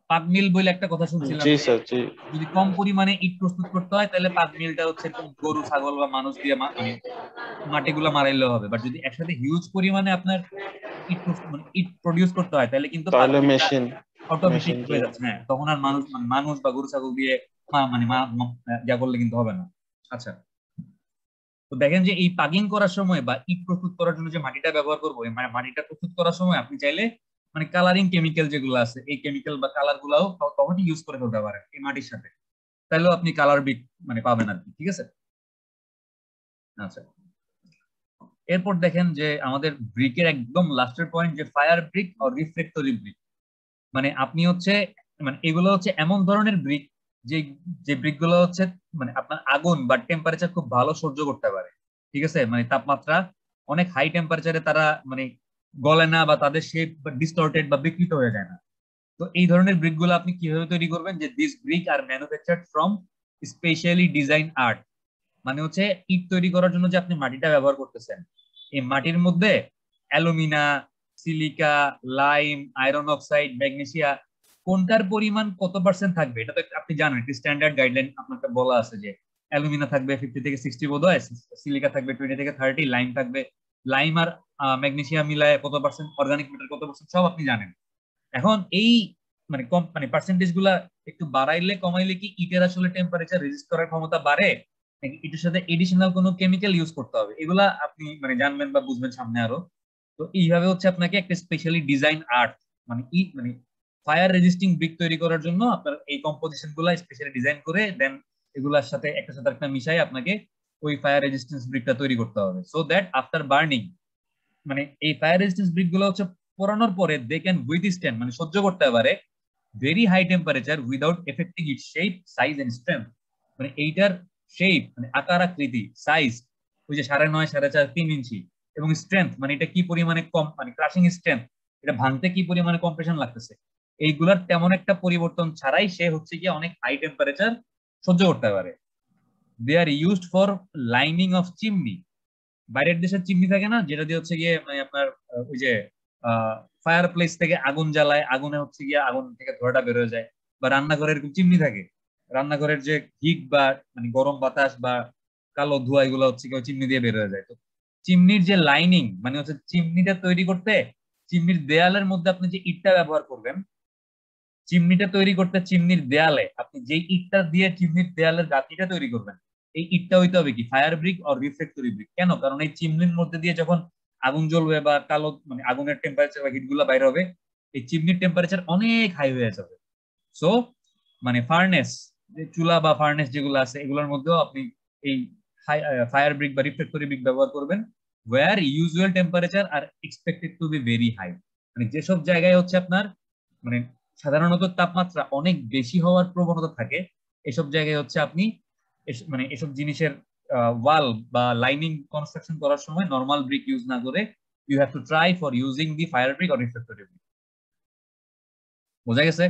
পাগ মিল বলে একটা কথা শুনছিলাম
জি
যে
স্যার জি।
যদি কম পরিমাণে ইট প্রস্তুত করতে হয় তাহলে পাগ মিলটা হচ্ছে এরকম গরু ছাগল বা মানুষ দিয়ে মানে মাটিগুলো মারাইলেও হবে। বাট যদি একসাথে হিউজ পরিমাণে আপনার ইট মানে ইট প্রডিউস করতে হয় তাহলে কিন্তু পাগ
তাহলে
মিলটা
মেশিন
অটোমেটিক
মেশিন
হয়ে
দিয়ে।
যাচ্ছে। হ্যাঁ, তখন আর মানুষ মানে মানুষ বা গরু ছাগল দিয়ে মানে যা করলে কিন্তু হবে না। আচ্ছা, তো দেখেন যে এই পাগিং করার সময় বা ইট প্রস্তুত করার জন্য যে মাটিটা ব্যবহার করবো, মানে মাটিটা প্রস্তুত করার সময় আপনি চাইলে মানে কালারিং কেমিক্যাল যেগুলো আছে এই কেমিক্যাল বা কালার গুলাও তখনই ইউজ করে ফেলতে পারেন এই মাটির সাথে, তাহলেও আপনি কালার ব্রিক মানে পাবেন আর কি, ঠিক আছে। আচ্ছা, এরপর দেখেন যে আমাদের ব্রিকের একদম লাস্টের পয়েন্ট, যে ফায়ার ব্রিক আর রিফ্লেক্টরি ব্রিক। মানে আপনি হচ্ছে মানে এগুলো হচ্ছে এমন ধরনের ব্রিক যে যে ব্রিক গুলো হচ্ছে মানে আপনার আগুন বা টেম্পারেচার খুব ভালো সহ্য করতে পারে, ঠিক আছে। মানে তাপমাত্রা অনেক হাই টেম্পারেচারে তারা মানে গলে না বা তাদের শেপ ডিস্টর্টেড বা বিকৃত হয়ে যায় না। তো এই ধরনের ব্রিক গুলো আপনি কিভাবে তৈরি করবেন, যে this brick are manufactured from specially design earth. মানে হচ্ছে ইট তৈরি করার জন্য যে আপনি মাটিটা ব্যবহার করতেছেন, এই মাটির মধ্যে alumina, silica, lime, iron oxide, magnesia কোনটার পরিমাণ কত পার্সেন্ট থাকবে এটা তো আপনি জানেন, একটি স্ট্যান্ডার্ড গাইডলাইন আপনাকে বলা আছে যে অ্যালুমিনা থাকবে 50 থেকে 60 বোধ হয়, সিলিকা থাকবে 20 থেকে 30, লাইম থাকবে, লাইম আর ম্যাগনেসিয়াম মিলায় কত পার্সেন্ট, অর্গানিক ম্যাটার কত পার্সেন্ট, সব আপনি জানেন। এখন এই মানে কম মানে পার্সেন্টেজ গুলা একটু বাড়াইলে কমাইলে কি ইটের আসলে টেম্পারেচার রেজিস্ট করার ক্ষমতা বাড়ে, নাকি এটার সাথে এডিশনাল কোনো কেমিক্যাল ইউজ করতে হবে, এগুলা আপনি মানে জানবেন বা বুঝবেন সামনে আরো। তো এইভাবে হচ্ছে আপনাকে একটা স্পেশালি ডিজাইন আর্ট মানে মানে ফায়ার রেজিস্টিং ব্রিক তৈরি করার জন্য আপনার এই কম্পোজিশন গুলা স্পেশালি ডিজাইন করে দেন এগুলার সাথে একটা সাথে একটা মিশাই আপনাকে ওই ফায়ার রেজিস্ট্যান্স ব্রিকটা তৈরি করতে হবে, সো দ্যাট আফটার বার্নিং মানে এই ফায়ার রেজিস্ট্যান্স ব্রিক গুলো হচ্ছে পোড়ানোর পরে দে ক্যান উইথস্ট্যান্ড মানে সহ্য করতে পারে very high temperature without affecting its shape, size and strength. মানে এইটার শেপ মানে আকার আকৃতি, সাইজ ওই যে 9.5, 4.5, 3 ইঞ্চি, এবং স্ট্রেংথ মানে এটা কি পরিমাণে কম মানে ক্রাশিং স্ট্রেংথ, এটা ভাঙতে কি পরিমাণে কম্প্রেশন লাগতেছে, এইগুলার তেমন একটা পরিবর্তন ছাড়াই সে হচ্ছে গিয়ে অনেক হাই টেম্পারেচার সহ্য করতে পারে। They are used for lining of chimney. বাইরের দেশের চিমনি থাকে না, যেটা দিয়ে হচ্ছে গিয়ে মানে আপনার ওই যে ফায়ার প্লেস থেকে আগুন জ্বালায়, আগুনে হচ্ছে গিয়ে আগুন থেকে ধোঁয়াটা বের হয়ে যায়, বা রান্নাঘরের এরকম চিমনি থাকে, রান্নাঘরের যে হিট বা মানে গরম বাতাস বা কালো ধোঁয়া এগুলো হচ্ছে গিয়ে চিমনি দিয়ে বের হয়ে যায়। তো চিমনির যে লাইনিং মানে হচ্ছে চিমনিটা তৈরি করতে চিমনির দেয়ালের মধ্যে আপনি যে ইটটা ব্যবহার করবেন, চিমনিটা তৈরি করতে চিমনির দেয়ালে আপনি যে ইটটা দিয়ে চিমনির দেয়ালের গাঁথনিটা তৈরি করবেন, এই ইটটা হইতে হবে কি fire brick or refractory brick. কেন? কারণ এই চিমনির মধ্যে দিয়ে যখন আগুন জ্বলবে বা কালো মানে আগুনের টেম্পারেচার বা হিট গুলা বাইরে হবে, এই চিমনির টেম্পারেচার অনেক হাই হয়ে যাবে। সো মানে ফার্নেস যে চুলা বা ফার্নেস যেগুলো আছে এগুলোর মধ্যেও আপনি এই ফায়ার ব্রিক বা রিফ্লেক্টরি ব্রিক ব্যবহার করবেন, where usual temperature are expected to be very high. মানে যেসব জায়গায় হচ্ছে আপনার মানে সাধারণত তাপমাত্রা অনেক বেশি হওয়ার প্রবণতা থাকে, এসব জায়গায় হচ্ছে আপনি মানে এসব জিনিসের ওয়াল বা লাইনিং কনস্ট্রাকশন করার সময় নরমাল ব্রিক ইউজ না করে you have to try for using the fire brick or refractory brick. বোঝা গেছে?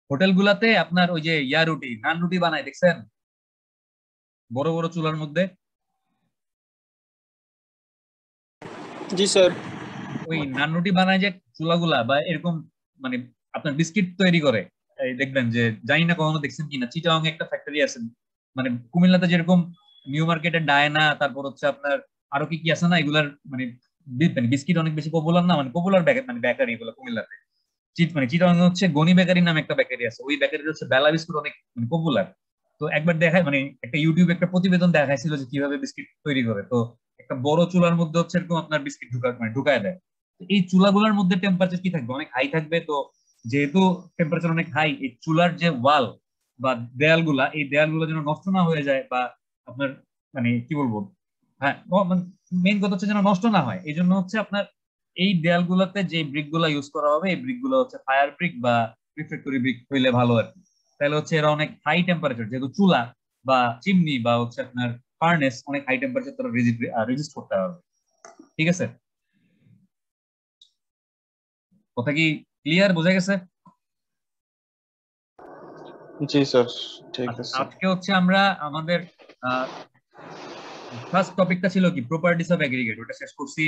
হোটেল গুলাতে আপনার ওই যে রুটি নান রুটি বানায় দেখছেন বড় বড় চুলার মধ্যে,
জি স্যার।
ওই নান রুটি বানায় যে চুলাগুলা বা এরকম মানে আপনার বিস্কিট তৈরি করে, এই দেখবেন যে জানি না কখনো দেখছেন কিনা, চিটাগাং একটা ফ্যাক্টরি আছে, মানে কুমিল্লাতে যেরকম নিউ মার্কেটের ডায়না, তারপর হচ্ছে আপনার আরো কি কি আছে না এগুলার মানে বিস্কিট অনেক বেশি পপুলার না, মানে পপুলার মানে বেকারি এগুলো কুমিল্লাতে, মানে চিটাগাং হচ্ছে গনি বেকারি নামে একটা বেকারি আছে, ওই বেকারি হচ্ছে বেলা বিস্কুট অনেক মানে পপুলার। তো একবার দেখায় মানে একটা ইউটিউবে একটা প্রতিবেদন দেখাইছিল যে কিভাবে বিস্কিট তৈরি করে, তো একটা বড় চুলার মধ্যে হচ্ছে এরকম আপনার বিস্কিট ঢুকায় দেয়। এই চুলাগুলোর মধ্যে টেম্পারেচার কি থাকবে? অনেক হাই থাকবে। তো যেহেতু টেম্পারেচার অনেক হাই, এই চুলার যে ওয়াল বা দেয়ালগুলা, এই দেয়ালগুলো যেন নষ্ট না হয়ে যায় বা আপনার মানে কি বলবো, হ্যাঁ মেইন কথা হচ্ছে যেন নষ্ট না হয়, এই জন্য হচ্ছে আপনার এই দেয়ালগুলোতে যে ব্রিক গুলা ইউজ করা হবে এই ব্রিক গুলো হচ্ছে ফায়ার ব্রিক বা রিফ্লেক্টরি ব্রিক হইলে ভালো আর কি। তাহলে হচ্ছে এরা অনেক হাই টেম্পারেচার, যেহেতু চুলা বা চিমনি বা হচ্ছে আপনার ফার্নেস অনেক হাই টেম্পারেচার তারা রেজিস্ট করতে হবে। ঠিক আছে, কথা কি ক্লিয়ার? বোঝা গেছে?
জি স্যার, ঠিক আছে।
আজকে হচ্ছে আমরা আমাদের ফার্স্ট টপিকটা ছিল কি প্রপার্টিস অফ এগ্রিগেট, ওটা শেষ করছি।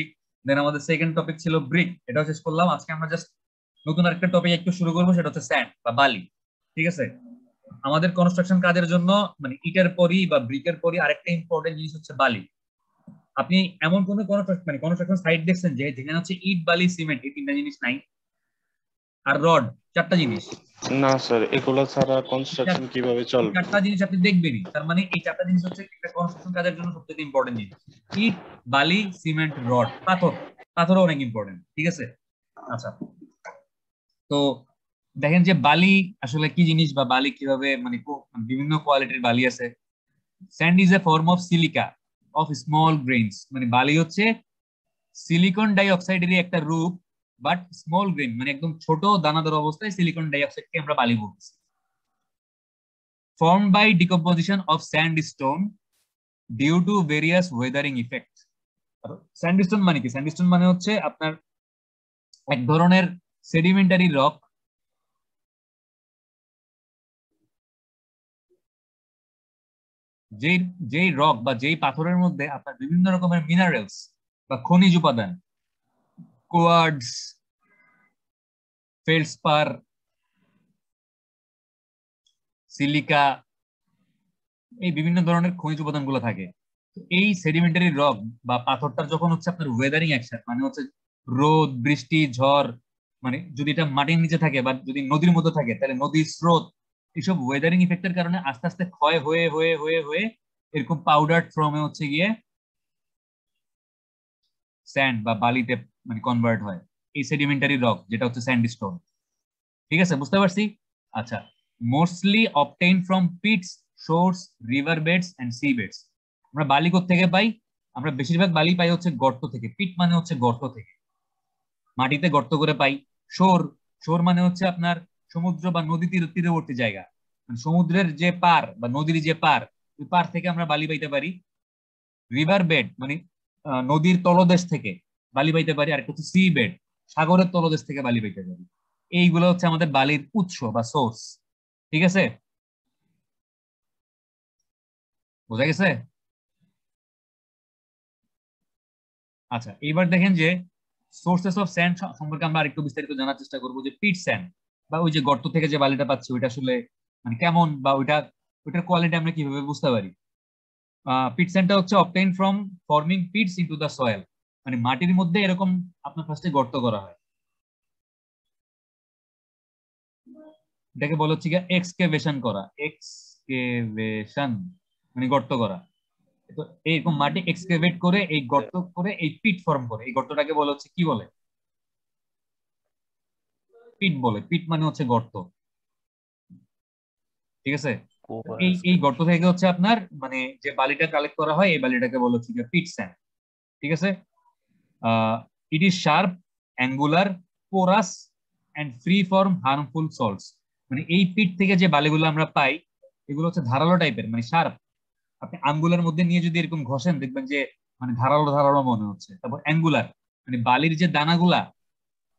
দেন আমাদের সেকেন্ড টপিক ছিল ব্রিক, এটাও শেষ করলাম। আজকে আমরা জাস্ট নতুন আরেকটা টপিক একটু শুরু করবো, সেটা হচ্ছে স্যান্ড বা বালি। ঠিক আছে, আমাদের কনস্ট্রাকশন কাজের জন্য মানে ইটের পরই বা ব্রিকের পরই আরেকটা ইম্পর্টেন্ট জিনিস হচ্ছে বালি। আপনি এমন কোন মানে কনস্ট্রাকশন সাইট দেখছেন যে যেখানে হচ্ছে ইট, বালি, সিমেন্ট এই তিনটা জিনিস নাই, আর রড, চারটা জিনিস?
না স্যার, এগুলো ছাড়া কনস্ট্রাকশন কিভাবে চলবে?
চারটা জিনিস আপনি দেখবেনই, তার মানে এই চারটা জিনিস হচ্ছে একটা কনস্ট্রাকশন কাজের জন্য সবচেয়ে ইম্পর্টেন্ট জিনিস। ইট, বালি, সিমেন্ট, রড, পাথরও অনেক ইম্পর্টেন্ট। ঠিক আছে, আচ্ছা তো দেখেন যে বালি আসলে কি জিনিস বা বালি কিভাবে মানে বিভিন্ন কোয়ালিটির বালি আছে। Sand is a form of silica of small grains, মানে বালি হচ্ছে সিলিকন ডাই অক্সাইডেরই একটা রূপ, বাট স্মল গ্রেইন মানে একদম ছোট দানাদার অবস্থায় সিলিকন ডাই অক্সাইডকে আমরা বালি বলতেছি। formed by decomposition of sandstone due to various weathering effects. Sandstone মানে কি? স্যান্ডস্টোন মানে হচ্ছে আপনার এক ধরনের সেডিমেন্টারি রক যেই যেই রক বা যেই পাথরের মধ্যে আপনার বিভিন্ন রকমের মিনারেলস বা খনিজ উপাদান, কোয়ার্টজ, ফেল্ডস্পার, সিলিকা, এই বিভিন্ন ধরনের খনিজ উপাদানগুলো থাকে। এই সেডিমেন্টারি রক বা পাথরটা যখন হচ্ছে আপনার ওয়েদারিং অ্যাকশন, মানে হচ্ছে রোদ, বৃষ্টি, ঝড়, মানে যদি এটা মাটির নিচে থাকে বা যদি নদীর মধ্যে থাকে, তাহলে নদীর স্রোত, এইসব ওয়েদারিং ইফেক্টের কারণে আস্তে আস্তে ক্ষয় হয়ে হয়ে হয়ে হয়ে এরকম পাউডার ফর্মে হচ্ছে গিয়ে স্যান্ড বা বালিতে মানে কনভার্ট হয়। এই সেডিমেন্টারি রক যেটা হচ্ছে স্যান্ডস্টোন। ঠিক আছে, বুঝতে পারছি। আচ্ছা, mostly obtain from pits, shores, river beds and sea beds. আমরা বালি থেকে পাই? আমরা বেশিরভাগ বালি পাই হচ্ছে গর্ত থেকে। পিট মানে হচ্ছে গর্ত থেকে, মাটিতে গর্ত করে পাই। শোর, শোর মানে হচ্ছে আপনার সমুদ্র বা নদী তীরবর্তী জায়গা, মানে সমুদ্রের যে পার বা নদীর যে পার, ওই পার থেকে আমরা বালি পাইতে পারি। রিভার বেড মানে নদীর তলদেশ থেকে বালি পাইতে পারি। আর একটা হচ্ছে সি বেড, সাগরের তলদেশ থেকে বালি পাইতে পারি। এইগুলো হচ্ছে আমাদের বালির উৎস বা সোর্স। ঠিক আছে, বোঝা গেছে? আচ্ছা, এইবার দেখেন যে সোর্সেস অফ স্যান্ড সম্পর্কে আমরা আরেকটু বিস্তারিত জানার চেষ্টা করবো। যে পিট স্যান্ড বা ওই যে গর্ত থেকে যে বালিটা পাচ্ছি, ওইটা আসলে মানে কেমন, বা ওইটার কোয়ালিটি আমরা কিভাবে বুঝতে পারি? পিট স্যান্ডটা হচ্ছে obtain from forming pits into the soil, মানে মাটির মধ্যে এরকম আপনার ফার্স্টে গর্ত করা হয়। এটাকে বলা হচ্ছে গিয়ে এক্সকেভেশন করা। এক্সকেভেশন মানে গর্ত করা। তো এইরকম মাটি এক্সকেভেট করে এই গর্ত করে এই পিট ফর্ম করে, এই গর্তটাকে বলা হচ্ছে কি বলে? পিট বলে। পিট মানে হচ্ছে গর্ত। ঠিক আছে, তো এই এই গর্ত থেকে হচ্ছে আপনার মানে যে বালিটা কালেক্ট করা হয়, এই বালিটাকে বলা হচ্ছে পিট স্যান্ড। ঠিক আছে, it is sharp, angular, porous and free from harmful salts. মানে এই পিট থেকে যে বালিগুলো আমরা পাই, এগুলো হচ্ছে ধারালো টাইপের, মানে শার্প। আপনি আঙ্গুলের মধ্যে নিয়ে যদি এরকম ঘষেন, দেখবেন যে মানে ধারালো ধারালো মনে হচ্ছে। তারপর অ্যাঙ্গুলার মানে বালির যে দানাগুলা,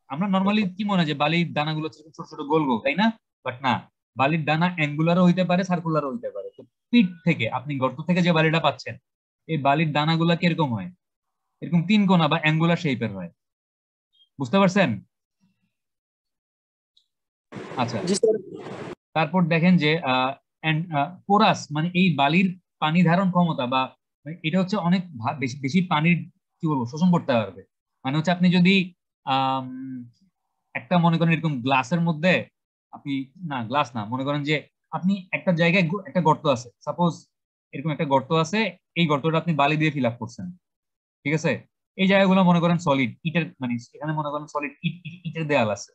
আমরা নর্মালি কি মনে হয় যে বালির দানাগুলো ছোট ছোট গোল গোল, তাই না? বাট না, বালির দানা অ্যাঙ্গুলারও হইতে পারে, সার্কুলারও হইতে পারে। তো পিট থেকে আপনি গর্ত থেকে যে বালিটা পাচ্ছেন, এই বালির দানাগুলা কিরকম হয়? এরকম তিন কোণা বা অ্যাঙ্গুলার শেপের হয়। বুঝতে পারছেন? আচ্ছা,
জি স্যার।
তারপর দেখেন যে পোরাস মানে এই বালির পানি ধারণ ক্ষমতা, বা মানে এটা হচ্ছে অনেক বেশি বেশি পানির কি বলবো শোষণ করতে পারবে। মানে হচ্ছে আপনি যদি আহ একটা মনে করেন এরকম গ্লাসের মধ্যে, আপনি না গ্লাস না, মনে করেন যে আপনি একটা জায়গায় একটা গর্ত আছে, সাপোজ এরকম একটা গর্ত আছে, এই গর্তটা আপনি বালি দিয়ে ফিল আপ করছেন। ঠিক আছে, এই জায়গাগুলো মনে করেন সলিড ইটের, মানে এখানে মনে করেন সলিড ইটের দেয়াল আছে।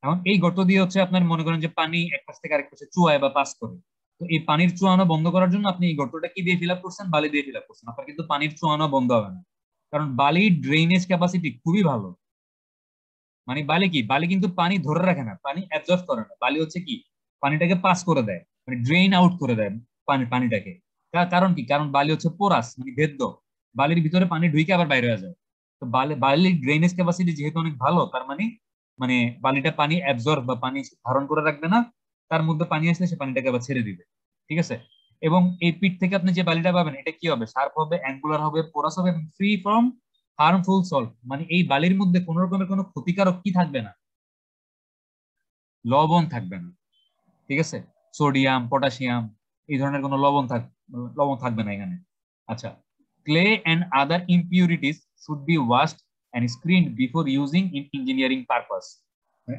এখন এই গর্ত দিয়ে হচ্ছে আপনার মনে করেন যে পানি এক পাশ থেকে আরেক পাশে চুয়ায় বা পাস করে। তো এই পানির চুয়ানো বন্ধ করার জন্য আপনি এই গর্তটা কি দিয়ে ফিল আপ করছেন? বালি দিয়ে ফিল আপ করছেন। আপনার কিন্তু পানির চুয়ানো বন্ধ হবে না, কারণ বালির ড্রেনেজ ক্যাপাসিটি খুবই ভালো। মানে বালি কি, বালি কিন্তু পানি ধরে রাখে না, পানি অ্যাবজর্ব করে না। বালি হচ্ছে কি, পানিটাকে পাস করে দেয়, মানে ড্রেইন আউট করে দেয় পানিটাকে। কারণ কি, কারণ বালি হচ্ছে পোরাস মানে ভেদ্য, বালির ভিতরে পানি ঢুকে আবার বাইরে হয়ে যায়। তো বালির ড্রেনেজ ক্যাপাসিটি যেহেতু অনেক ভালো, তার মানে মানে বালিটা পানি অ্যাবজর্ব বা পানি ধারণ করে রাখবে না, তার মধ্যে পানি আসলে সে পানিটাকে আবার ছেড়ে দিবে। ঠিক আছে, এবং এই পিট থেকে আপনি যে বালিটা পাবেন, এটা কি হবে? শার্প হবে, অ্যাঙ্গুলার হবে, পোরাস হবে এবং ফ্রি ফ্রম হার্মফুল সল্ট। মানে এই বালির মধ্যে কোন রকমের কোনো ক্ষতিকারক কি থাকবে না? লবণ থাকবে না। ঠিক আছে, সোডিয়াম, পটাশিয়াম, এই ধরনের কোনো লবণ থাকবে না এখানে। আচ্ছা, clay and other impurities should be washed and screened before using in engineering purpose.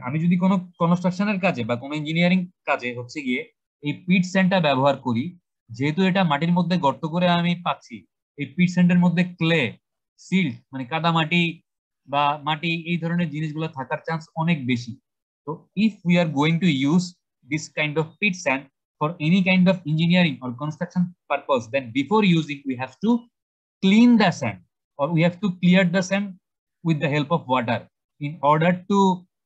আমি যদি কোনো কনস্ট্রাকশনের কাজে বা কোনো ইঞ্জিনিয়ারিং কাজে হচ্ছে গিয়ে এই পিট স্যান্ডটা ব্যবহার করি, যেহেতু এটা মাটির মধ্যে গর্ত করে আমি পাচ্ছি, এই পিট স্যান্ডের মধ্যে ক্লে, সিল্ট মানে কাদা মাটি বা মাটি, এই ধরনের জিনিসগুলো থাকার চান্স অনেক বেশি। তো if we are going to use this kind of pit sand for any kind of engineering or construction purpose, then before using we have to clean the sand, or we have to clear the sand with the help of water in order to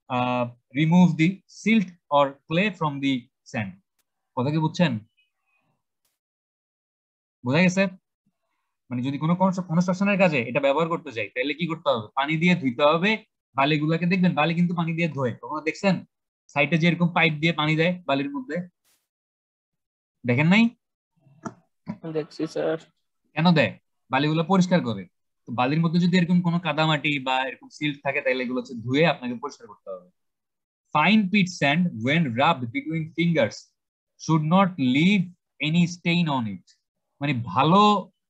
uh, remove the silt or clay from the sand. কথা কি বুঝছেন? বোঝা গেছে? মানে যদি কোনো কনস্ট্রাকশনের কাজে এটা ব্যবহার করতে চাই, তাহলে কি করতে হবে? পানি দিয়ে ধুইতে হবে বালিগুলোকে। দেখবেন বালি কিন্তু পানি দিয়ে ধোয়, কখনো দেখছেন সাইডে যে এরকম পাইপ দিয়ে পানি দেয় বালির মধ্যে? দেখেন নাই?
দেখছি স্যার।
কেন দেয়? বালিগুলো পরিষ্কার করে। তো বালির মধ্যে যদি এরকম কোনো কাদামাটি বা এরকম সিল্ট থাকে তাহলে এগুলো হচ্ছে ধুয়ে আপনাকে পরিষ্কার করতে হবে। Fine pit sand when rubbed between fingers should not leave any stain on it। মানে ভালো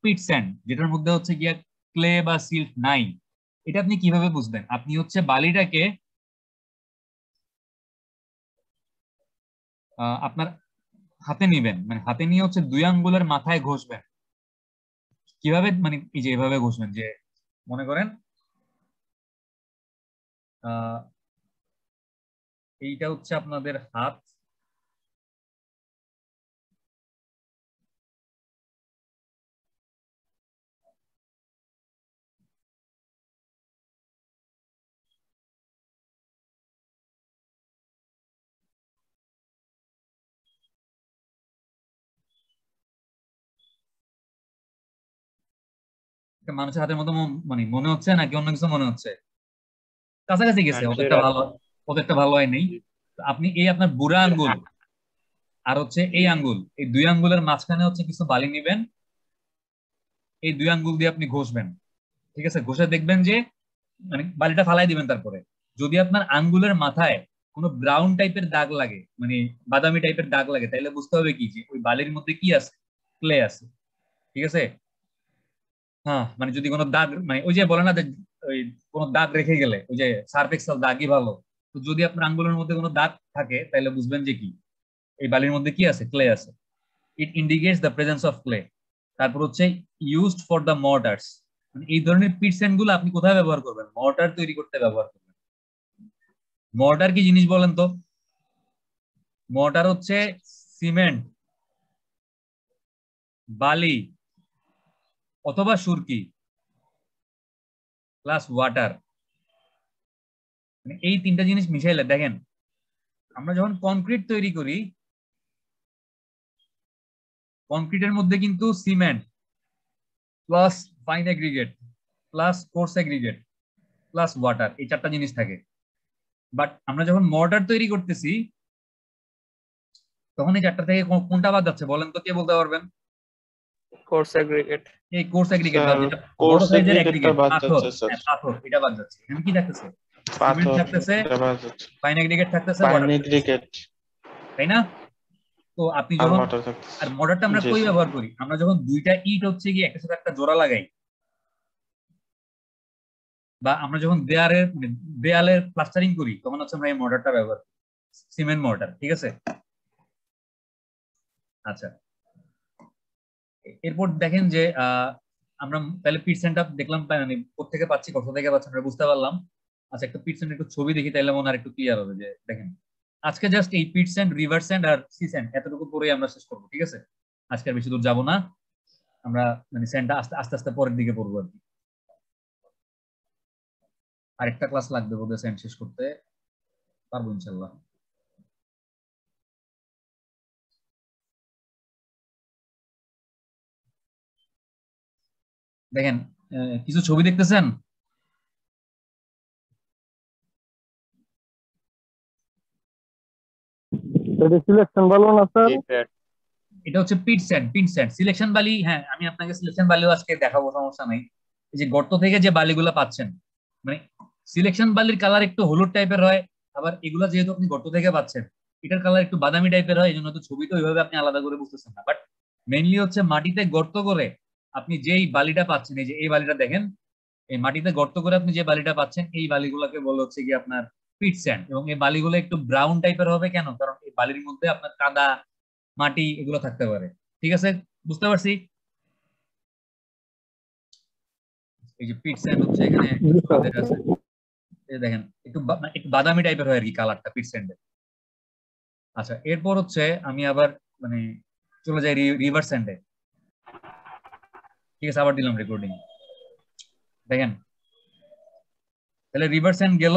পিট স্যান্ড যেটার মধ্যে হচ্ছে গিয়া ক্লে বা সিল্ট নাই, এটা আপনি কিভাবে বুঝবেন? আপনি হচ্ছে বালিটাকে আপনার হাতে নিবেন, মানে হাতে নিয়ে হচ্ছে 2 আঙ্গুলের মাথায় ঘষবেন। কিভাবে? মানে এই যে এভাবে ঘষবেন, যে মনে করেন এইটা হচ্ছে আপনাদের হাত, মানুষের হাতের মতো মানে মনে হচ্ছে নাকি অন্য কিছু মনে হচ্ছে? কাছাকাছি গেছে, অতটা ভালো হয় নেই। আপনি এই আপনার বুড়া আঙ্গুল আর হচ্ছে এই আঙ্গুল, এই 2 আঙ্গুলের মাঝখানে হচ্ছে কিছু বালি নিবেন, এই 2 আঙ্গুল দিয়ে আপনি ঘষবেন। ঠিক আছে, ঘষে দেখবেন যে মানে বালিটা ফালাই দিবেন। তারপরে যদি আপনার আঙ্গুলের মাথায় কোনো ব্রাউন টাইপের দাগ লাগে, মানে বাদামি টাইপের দাগ লাগে, তাহলে বুঝতে হবে কি যে ওই বালির মধ্যে কি আছে, ক্লে আছে। ঠিক আছে, হ্যাঁ, মানে যদি কোনো দাগ, মানে ওই যে বলে না যে ওই কোনো দাগ রেখে গেলে ওই যে সার্ফ এক্সেল দাগই ভালো। তো যদি আপনার আঙ্গুলের মধ্যে কোনো দাগ থাকে তাহলে বুঝবেন যে কি এই বালির মধ্যে কি আছে, ক্লে আছে। ইট indicates the presence of clay. তারপর হচ্ছে ইউজড ফর দ্য মর্টার্স। মানে এই ধরনের পিট স্যান্ড গুলো আপনি কোথায় ব্যবহার করবেন? মর্টার তৈরি করতে ব্যবহার করবেন। মর্টার কি জিনিস বলেন তো? মর্টার হচ্ছে সিমেন্ট, বালি অথবা সুরকি প্লাস ওয়াটার, মানে এই 3টা জিনিস মিশাইলে দেখেন, আমরা যখন কনক্রিট তৈরি করি, কনক্রিটের মধ্যে কিন্তু cement plus fine aggregate plus course aggregate plus water, এই 4টা জিনিস থাকে। বাট আমরা যখন মর্টার তৈরি করতেছি তখন এই 4টা থেকে কোনটা বাদ যাচ্ছে বলেন তো? কে বলতে পারবেন?
Course aggregate.
এই কোর্স এগ্রিগেট বাদ, যেটা বড়
কোর্স
সাইজের
এগ্রিগেটটা
এগ্রিগেট,
বাদ
পাথর,
যাচ্ছে স্যার।
পাথর এটা বাদ যাচ্ছে। এখানে কি থাকতেছে? সিমেন্ট
পাথর
থাকতেছে,
এটা বাদ যাচ্ছে,
ফাইন এগ্রিগেট থাকতেছে,
ফাইন
ওয়াটার থাকতেছে,
এগ্রিগেট
তাই না? তো আপনি
আর
যখন,
ওয়াটার থাকতেছে।
আর মর্টারটা আমরা
জি
কই
স্যার।
ব্যবহার করি? আমরা যখন 2টা ইট হচ্ছে কি একটা সাথে একটা জোড়া লাগাই, বা আমরা যখন দেয়ালের প্লাস্টারিং করি, তখন হচ্ছে আমরা এই মর্টারটা ব্যবহার করি, সিমেন্ট মর্টার। ঠিক আছে, আচ্ছা। এরপর দেখেন যে আমরা তাহলে পিট স্যান্ডটা দেখলাম, মানে কোথা থেকে পাচ্ছি, কোথা থেকে পাচ্ছি আমরা বুঝতে পারলাম। আচ্ছা, একটা পিট স্যান্ড একটু ছবি দেখি, তাহলে মনে আর একটু ক্লিয়ার হবে। যে দেখেন, আজকে জাস্ট এই পিট স্যান্ড, রিভার স্যান্ড আর সি স্যান্ড এতটুকু পরেই আমরা শেষ করবো। ঠিক আছে, আজকে আর বেশি দূর যাবো না আমরা, মানে স্যান্ডটা আস্তে আস্তে আস্তে পরের দিকে পড়বো আর কি। আরেকটা ক্লাস লাগবে বোধহয় স্যান্ড শেষ করতে, পারবো ইনশাল্লাহ। দেখেন, কিছু ছবি দেখতেছেন?
এটা সিলেকশন ভালো না স্যার?
জি স্যার।
এটা হচ্ছে পিট স্যান্ড, পিট স্যান্ড। সিলেকশন বালি, হ্যাঁ আমি আপনাকে সিলেকশন বালিও আজকে দেখাবো, সমস্যা নাই। এই যে গর্ত থেকে যে বালিগুলো পাচ্ছেন, মানে সিলেকশন বালির কালার একটু হলুদ টাইপের হয়, আবার এগুলা যেহেতু আপনি গর্ত থেকে পাচ্ছেন এটার কালার একটু বাদামি টাইপের হয়, এই জন্য তো ছবি তো ওইভাবে আপনি আলাদা করে বুঝতেছেন না। বাট মেইনলি হচ্ছে মাটিতে গর্ত করে আপনি যেই বালিটা পাচ্ছেন, এই যে এই বালিটা দেখেন, এই মাটিতে গর্ত করে আপনি যে বালিটা পাচ্ছেন এই বালিগুলোকে বলা হচ্ছে কি আপনার পিট স্যান্ড। এবং এই বালিগুলো একটু ব্রাউন টাইপের হবে, কেন? কারণ এই বালির মধ্যে আপনার কাদা, মাটি এগুলো থাকতে পারে। ঠিক আছে, বুঝতে পারছি। এই যে পিট স্যান্ড হচ্ছে এখানে আছে, এই দেখেন একটু একটু বাদামি টাইপের হয় আর কি কালারটা পিট স্যান্ডের। আচ্ছা, এরপর হচ্ছে আমি আবার মানে চলে যাই রিভার স্যান্ডে। ঠিক আছে, আবার দিলাম রেকর্ডিং। দেখেন, তাহলে রিভার স্যান্ড গেল,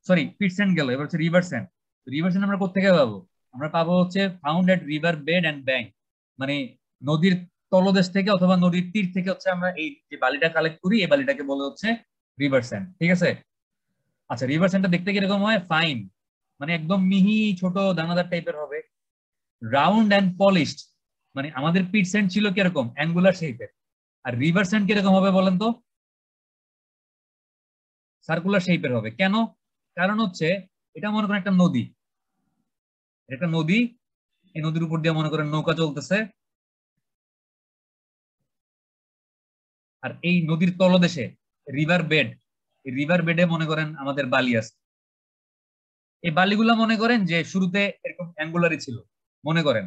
সরি পিট স্যান্ড গেল, এবার হচ্ছে রিভার স্যান্ড। রিভার স্যান্ড আমরা কোথা থেকে পাবো? আমরা পাবো হচ্ছে found at river bed and bank, মানে নদীর তলদেশ থেকে অথবা নদীর তীর থেকে হচ্ছে আমরা এই যে বালিটা কালেক্ট করি, এই বালিটাকে বলে হচ্ছে রিভার স্যান্ড। ঠিক আছে, আচ্ছা রিভার স্যান্ডটা দেখতে কিরকম হয়? ফাইন, মানে একদম মিহি ছোট দানাদার টাইপের হবে, রাউন্ড এন্ড পলিশড। মানে আমাদের পিট স্যান্ড ছিল কিরকম অ্যাঙ্গুলার শেপের, আর রিভার স্যান্ড কিরকম হবে বলেন তো? সার্কুলার শেপের হবে। কেন? কারণ হচ্ছে এটা মনে করেন একটা নদী, একটা নদী, এই নদীর উপর দিয়ে মনে করেন নৌকা চলতেছে, আর এই নদীর তলদেশে রিভার বেড, এই রিভার বেডে মনে করেন আমাদের বালি আছে। এই বালিগুলা মনে করেন যে শুরুতে এরকম অ্যাঙ্গুলারই ছিল, মনে করেন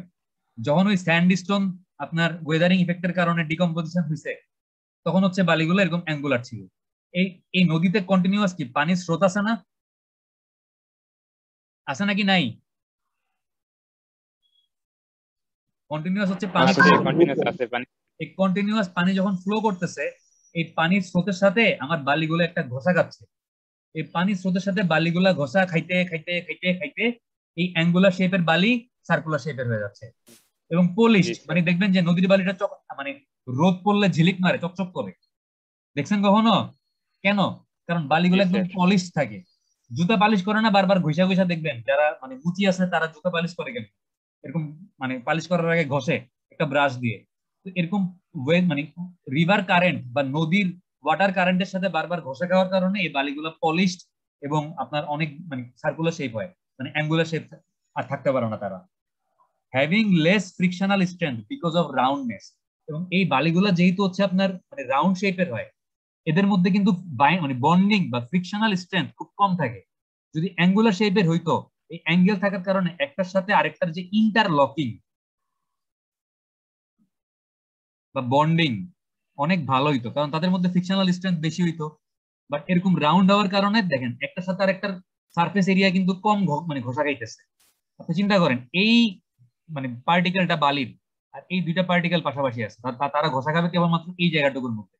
যখন ওই স্যান্ডস্টোন আপনার ওয়েদারিং ইফেক্টের কারণে ডিকম্পোজিশন হয়েছে তখন হচ্ছে বালিগুলো এরকম অ্যাঙ্গুলার ছিল। এই এই নদীতে কন্টিনিউয়াস কি পানির স্রোত আছে না? আছে নাকি নাই? কন্টিনিউয়াস হচ্ছে পানি,
কন্টিনিউয়াস আছে পানি।
এই কন্টিনিউয়াস পানি যখন ফ্লো করতেছে এই পানির স্রোতের সাথে আমার বালিগুলো একটা ঘষা খাচ্ছে, এই পানির স্রোতের সাথে বালিগুলা ঘষা খাইতে খাইতে খাইতে খাইতে এই অ্যাঙ্গুলার শেপের বালি সার্কুলার শেপের হয়ে যাচ্ছে এবং পলিশড। মানে দেখবেন যে নদীর বালিটা মানে রোদ পড়লে ঝিলিক মারে, চকচক করে, দেখছেন কখনো? কেন? কারণ বালিগুলো একদম পলিশ থাকে। জুতা পালিশ করে না বারবার ঘষা ঘষা, দেখবেন যারা মানে মুচি আছে তারা জুতা পালিশ করে গেল এরকম, মানে পালিশ করার আগে ঘষে একটা ব্রাশ দিয়ে। তো এরকম মানে রিভার কারেন্ট বা নদীর ওয়াটার কারেন্টের সাথে বারবার ঘষা খাওয়ার কারণে এই বালিগুলো পলিশড এবং আপনার অনেক মানে সার্কুলার শেপ হয়, মানে অ্যাঙ্গুলার শেপ আর থাকতে পারে না তারা। Having less frictional strength because of roundness, এবং এই বালিগুলো যেহেতু হচ্ছে আপনার মানে রাউন্ড শেপের হয় এদের মধ্যে কিন্তু মানে বন্ডিং বা ফ্রিকশনাল স্ট্রেংথ খুব কম থাকে। যদি অ্যাঙ্গুলার শেপের হইতো এই অ্যাঙ্গেল থাকার কারণে একটার সাথে আরেকটার যে ইন্টারলকিং বা বন্ডিং অনেক ভালো হইতো, কারণ তাদের মধ্যে ফ্রিকশনাল স্ট্রেংথ বেশি হইতো। বাট এরকম রাউন্ড হওয়ার কারণে দেখেন একটার সাথে আরেকটার সারফেস এরিয়া কিন্তু কম মানে ঘষা খাইতেছে। আপনি চিন্তা করেন এই মানে পার্টিকেলটা বালির আর এই দুইটা পার্টিকেল পাশাপাশি আছে, তারা ঘষা খাবে কেবলমাত্র এই জায়গাটুকুর মধ্যে,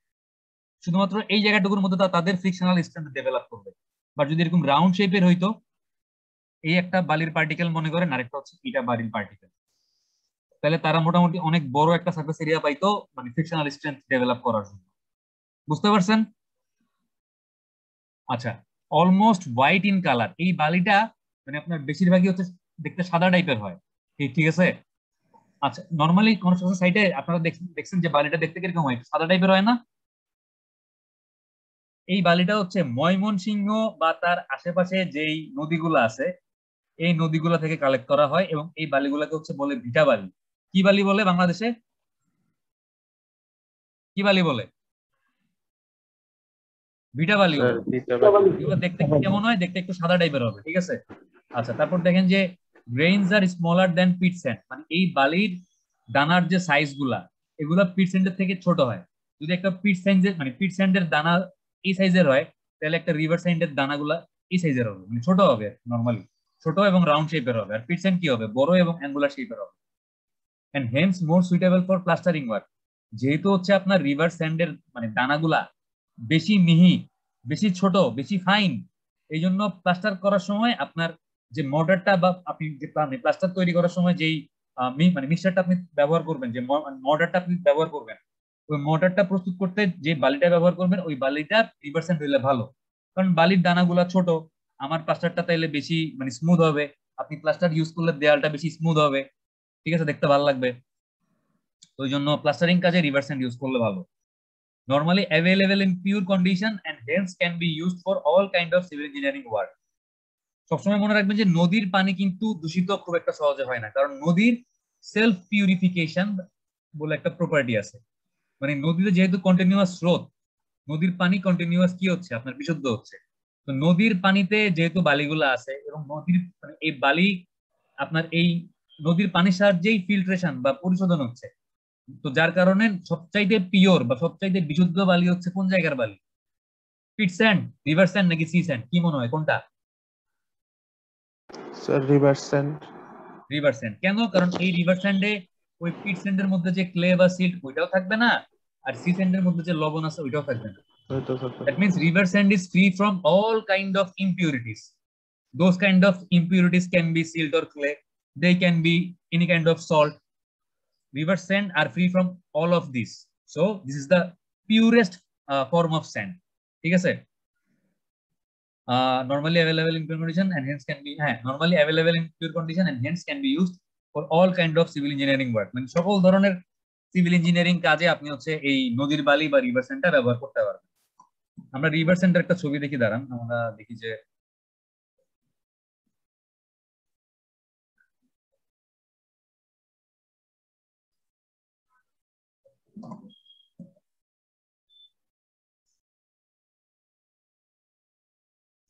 শুধুমাত্র এই জায়গাটুকুর মধ্যে তাদের ফ্রিকশনাল স্ট্রেংথ ডেভেলপ করবে। বাট যদি এরকম রাউন্ড শেপের হইতো, এই একটা বালির পার্টিকেল মনে করেন আরেকটা হচ্ছে এটা বালির পার্টিকেল, তাহলে তারা মোটামুটি অনেক বড় একটা সারফেস এরিয়া পাইতো মানে ফ্রিকশনাল স্ট্রেংথ ডেভেলপ করার জন্য। বুঝতে পারছেন? আচ্ছা, অলমোস্ট হোয়াইট ইন কালার, এই বালিটা মানে আপনার বেশিরভাগই হচ্ছে দেখতে সাদা টাইপের হয়, ঠিক আছে? আচ্ছা, নরমালি কনস্ট্রাকশন সাইটে আপনারা দেখছেন যে বালিটা দেখতে কিরকম হয়, সাদা টাইপের হয় না? এই বালিটা হচ্ছে ময়মনসিংহ বা তার আশেপাশে যেই নদীগুলো আছে এই নদীগুলো থেকে কালেক্ট করা হয়, এবং এই বালিগুলোকে হচ্ছে বলে ভিটা বালি। কি বালি বলে বাংলাদেশে? কি বালি বলে? ভিটা বালি বলে। এগুলো দেখতে কেমন হয়? দেখতে একটু সাদা টাইপের হবে, ঠিক আছে? আচ্ছা, তারপর দেখেন যে গ্রেইনস আর স্মলার দেন পিট স্যান্ড, মানে এই বালির দানার যে সাইজ গুলা এগুলা পিট স্যান্ডের থেকে ছোট হয়। যদি একটা পিট স্যান্ডের মানে পিট স্যান্ডের দানা এই সাইজের হয় তাহলে একটা রিভার স্যান্ডের দানাগুলা এই সাইজের হবে, মানে ছোট হবে নরমালি, ছোট এবং রাউন্ড শেপের হবে। আর পিট স্যান্ড কি হবে? বড় এবং অ্যাঙ্গুলার শেপের হবে। And hence more suitable for plastering work. যেহেতু হচ্ছে আপনার রিভার স্যান্ডের মানে দানাগুলা বেশি মিহি, বেশি ছোট, বেশি ফাইন, এই জন্য প্লাস্টার করার সময় আপনার যে মর্টারটা বা আপনি যে প্লাস্টার তৈরি করার সময় যেই মানে মিক্সচারটা আপনি ব্যবহার করবেন, যে মর্টারটা আপনি ব্যবহার করবেন, ওই মর্টারটা প্রস্তুত করতে যে বালিটা ব্যবহার করবেন ওই বালিটা 3% হইলে ভালো। কারণ বালির দানাগুলা ছোট, আমার প্লাস্টারটা তাইলে বেশি মানে স্মুথ হবে, আপনি প্লাস্টার ইউজ করলে দেয়ালটা বেশি স্মুথ হবে, ঠিক আছে, দেখতে ভালো লাগবে। তো ওই জন্য প্লাস্টারিং কাজে রিভার স্যান্ড ইউজ করলে ভালো। Normally available in pure condition and hence can be used for all kind of civil engineering work. সবসময় মনে রাখবেন যে নদীর পানি কিন্তু দূষিত খুব একটা সহজে হয় না, কারণ নদীর সেলফ পিউরিফিকেশন বলে একটা প্রপার্টি আছে। মানে নদীতে যেহেতু কন্টিনিউয়াস স্রোত, নদীর পানি কন্টিনিউয়াস কি হচ্ছে আপনার বিশুদ্ধ হচ্ছে। তো নদীর পানিতে যেহেতু বালিগুলো আছে এবং নদীর মানে এই বালি আপনার এই নদীর পানির সাহায্যেই ফিল্ট্রেশন বা পরিশোধন হচ্ছে। তো যার কারণে সবচাইতে পিওর বা সবচাইতে বিশুদ্ধ বালি হচ্ছে কোন জায়গার বালি? পিট স্যান্ড, রিভার স্যান্ড নাকি সি স্যান্ড? কি মনে হয় কোনটা?
Sir river sand.
River sand. কেন? কারণ এই রিভার স্যান্ডে ওই পিট স্যান্ডের মধ্যে যে ক্লে বা সিল্ট ওইটাও থাকবে না, আর সি স্যান্ডের মধ্যে যে লবণ আছে ওইটাও থাকবে না। That means river sand is free from all kind of impurities. Those kind of impurities can be silt or clay. They can be any kind of salt. River sand are free from all of this. So this is the purest form of sand. ঠিক আছে? Normally available in pure condition and hence can be normally available in pure condition and hence can be used for all kind of civil engineering work, মানে সকল ধরনের civil engineering কাজে আপনি হচ্ছে এই নদীর বালি বা রিভার সেন্টার ব্যবহার করতে পারবেন। আমরা রিভার সেন্টার একটা ছবি দেখি, দাঁড়ান আমরা দেখি যে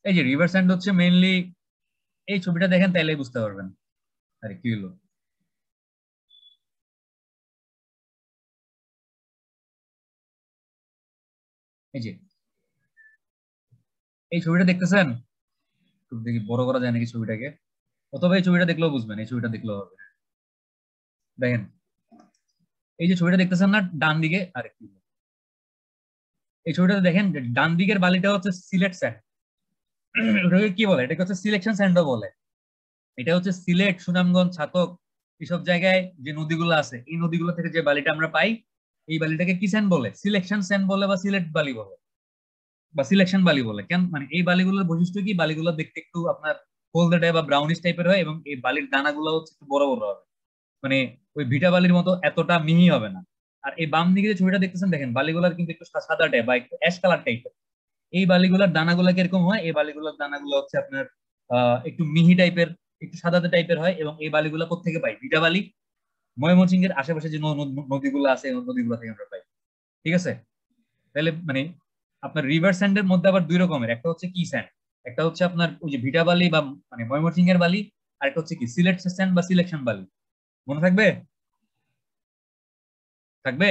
এই যে রিভার সেন্ট হচ্ছে মেইনলি, এই ছবিটা দেখেন তাইলে বুঝতে পারবেন আরে কি হলো। এই যে এই ছবিটা দেখতেছেন, একটু দেখি বড় করা যায় নাকি ছবিটাকে, অথবা এই ছবিটা দেখলেও বুঝবেন, এই ছবিটা দেখলেও হবে। দেখেন এই যে ছবিটা দেখতেছেন না ডান দিকে, আরে কি হলো? এই ছবিটাতে দেখেন যে ডান দিকের বালিটা হচ্ছে সিলেট স্যান্ড, ওটাকে কি বলে, এটাকে হচ্ছে সিলেকশন স্যান্ডও বলে। এটা হচ্ছে সিলেট, সুনামগঞ্জ, ছাতক এইসব জায়গায় যে নদীগুলো আছে, এই নদীগুলো থেকে যে বালিটা আমরা পাই, এই বালিটাকে কি স্যান্ড বলে, সিলেকশন স্যান্ড বলে বা সিলেট বালি বলে বা সিলেকশন বালি বলে। কেন, মানে এই বালিগুলোর বৈশিষ্ট্য কি, বালিগুলো দেখতে একটু আপনার হলদে বা ব্রাউনিশ টাইপের হয় এবং এই বালির দানাগুলো হচ্ছে একটু বড় বড় হবে, মানে ওই ভিটা বালির মতো এতটা মিহি হবে না। আর এই বাম দিকে যে ছবিটা দেখতেছেন দেখেন, বালিগুলার কিন্তু একটু সাদা টাইপ বা একটু অ্যাশ কালার টাইপের। এই বালিগুলার দানাগুলো কিরকম হয়, এই বালিগুলোর দানাগুলো হচ্ছে আপনার একটু মিহি টাইপের, একটু সাদাতে টাইপের হয়। এবং এই বালিগুলো কোত্থেকে পাই, ভিটা বালি ময়মনসিংহের আশেপাশে যে নদীগুলো আছে এই নদীগুলো থেকে আমরা পাই। ঠিক আছে, তাহলে মানে আপনার রিভার স্যান্ডের মধ্যে আবার দুই রকমের, একটা হচ্ছে কি স্যান্ড, একটা হচ্ছে আপনার ওই যে ভিটা বালি বা মানে ময়মনসিংহের বালি, আর একটা হচ্ছে কি সিলেট স্যান্ড বা সিলেকশন বালি। মনে থাকবে? থাকবে?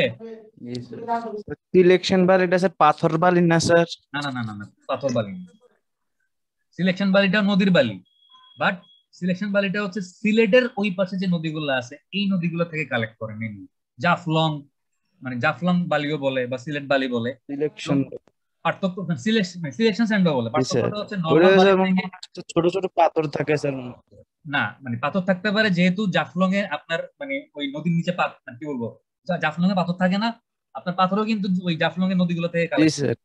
সিলেকশন বালিটা স্যার পাথর বালি না স্যার?
না না না না না, পাথর বালি না। সিলেকশন বালিটা নদীর বালি, বাট সিলেকশন বালিটা হচ্ছে সিলেটের ওই পাশে যে নদীগুলো আছে এই নদীগুলো থেকে কালেক্ট করে মেনলি। জাফলং, মানে জাফলং বালিও বলে বা সিলেট বালি বলে।
সিলেকশন
পার্থক্য সিলেকশন স্যান্ডও বলে,
স্যার,
পার্থক্যটা হচ্ছে
ওটা
নর্মাল বালি
স্যার
থেকে।
ছোট ছোট পাথর থাকে স্যার।
না মানে পাথর থাকতে পারে, যেহেতু জাফলং এ আপনার মানে ওই নদীর নিচে মানে কি বলবো, জাফলং এ পাথর থাকে না, আপনার পাথরও কিন্তু ওই জাফলং এর নদীগুলো থেকে
জি
কালেক্ট,
স্যার।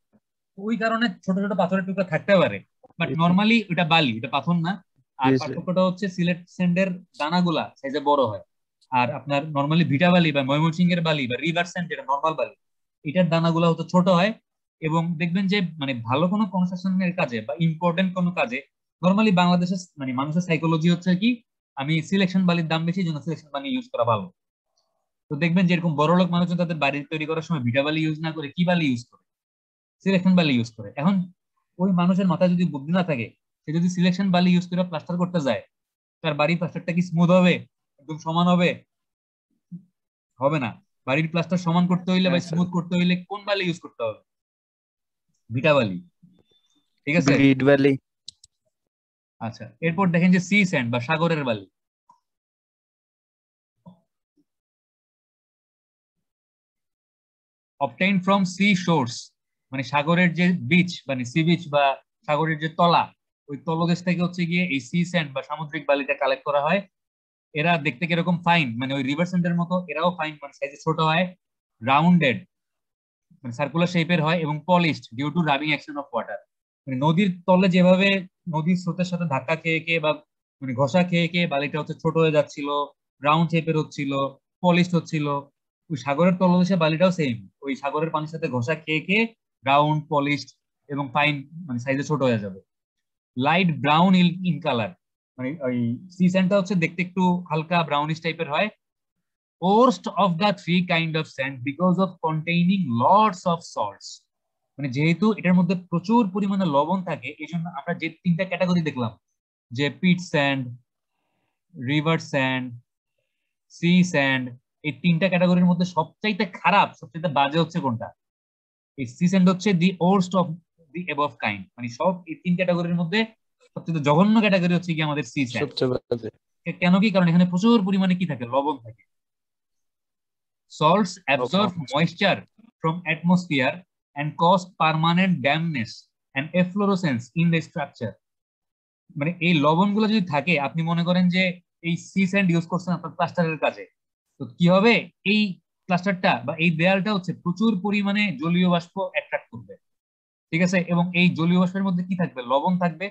ওই কারণে ছোট ছোট পাথরের টুকরা থাকতে পারে, বাট
জি
নর্মালি ওটা বালি, ওটা পাথর না। আর
স্যার।
পার্থক্যটা হচ্ছে সিলেট স্যান্ডের দানাগুলা সাইজে বড় হয়, আর আপনার নর্মালি ভিটা বালি বা ময়মনসিংহের বালি বা রিভার স্যান্ড যেটা নর্মাল বালি, এটার দানাগুলা হচ্ছে ছোট হয়। এবং দেখবেন যে মানে ভালো কোনো কনস্ট্রাকশনের কাজে বা ইম্পর্টেন্ট কোনো কাজে নর্মালি বাংলাদেশের মানে মানুষের সাইকোলজি হচ্ছে কি, আমি সিলেকশন বালির দাম বেশি, জন্য সিলেকশন বালি ইউজ করা ভালো। তো দেখবেন যে এরকম বড় লোক মানুষজন তাদের বাড়ি তৈরি করার সময় ভিটা বালি ইউজ না করে কি বালি ইউজ করে, সিলেকশন বালি ইউজ করে। এখন ওই মানুষের মাথায় যদি বুদ্ধি না থাকে, সে যদি সিলেকশন বালি ইউজ করে প্লাস্টার করতে যায়, তার বাড়ির প্লাস্টারটা কি স্মুথ হবে, একদম সমান হবে? হবে না। বাড়ির প্লাস্টার সমান করতে হইলে বা
হ্যাঁ স্যার।
স্মুথ করতে হইলে কোন বালি ইউজ করতে হবে? ভিটা বালি। ঠিক আছে,
বিট ভ্যালি।
আচ্ছা এরপর দেখেন যে সি স্যান্ড বা সাগরের বালি। obtained from sea shores, মানে সাগরের যে বিচ মানে সি বিচ বা সাগরের যে তলা, ওই তলদেশ থেকে হচ্ছে গিয়ে এই সি স্যান্ড বা সামুদ্রিক বালিটা কালেক্ট করা হয়। এরা দেখতে কিরকম, ফাইন মানে ওই রিভার স্যান্ডের মতো, এরাও ফাইন মানে সাইজে ছোট হয়, রাউন্ডেড মানে সার্কুলার শেপের হয় এবং polished due to rubbing action of water. মানে নদীর তলে যেভাবে নদীর স্রোতের সাথে ধাক্কা খেয়ে খেয়ে বা মানে ঘষা খেয়ে খেয়ে বালিটা হচ্ছে ছোট হয়ে যাচ্ছিল, রাউন্ড শেপের হচ্ছিল, পলিশড হচ্ছিল, ওই সাগরের তলদেশে বালিটাও সেম, ওই সাগরের পানির সাথে ঘষা খেয়ে খেয়ে রাউন্ড, পলিশড এবং ফাইন মানে সাইজে ছোট হয়ে যাবে। লাইট ব্রাউন ইন কালার, মানে ওই সি স্যান্ডটা হচ্ছে দেখতে একটু হালকা ব্রাউনিশ টাইপের হয়। Worst of the three kind of sand because of containing lots of salts, মানে যেহেতু এটার মধ্যে প্রচুর পরিমাণে লবণ থাকে, এই জন্য আমরা যে তিনটা ক্যাটাগরি দেখলাম, যে pit sand, river sand, sea sand, এই তিনটা ক্যাটাগরির মধ্যে সবচাইতে খারাপ, সবচাইতে বাজে হচ্ছে কোনটা? এই সি স্যান্ড হচ্ছে the worst of the above kind, মানে সব এই তিন ক্যাটাগরির মধ্যে সবচেয়ে জঘন্য ক্যাটাগরি হচ্ছে কি আমাদের সি স্যান্ড।
সবচেয়ে বাজে।
কেন কি? কারণ এখানে প্রচুর পরিমাণে কি থাকে, লবণ থাকে। Salts absorb moisture from atmosphere and cause permanent dampness and efflorescence in the structure. মানে এই লবণগুলো যদি থাকে, আপনি মনে করেন যে এই সি স্যান্ড ইউজ করছেন আপনার প্লাস্টারের কাজে, তো কি হবে, এই প্লাস্টারটা বা এই দেয়ালটা হচ্ছে প্রচুর পরিমাণে জলীয় বাষ্প অ্যাট্রাক্ট করবে। ঠিক আছে, এবং এই জলীয় বাষ্পের মধ্যে কি থাকবে, লবণ থাকবে,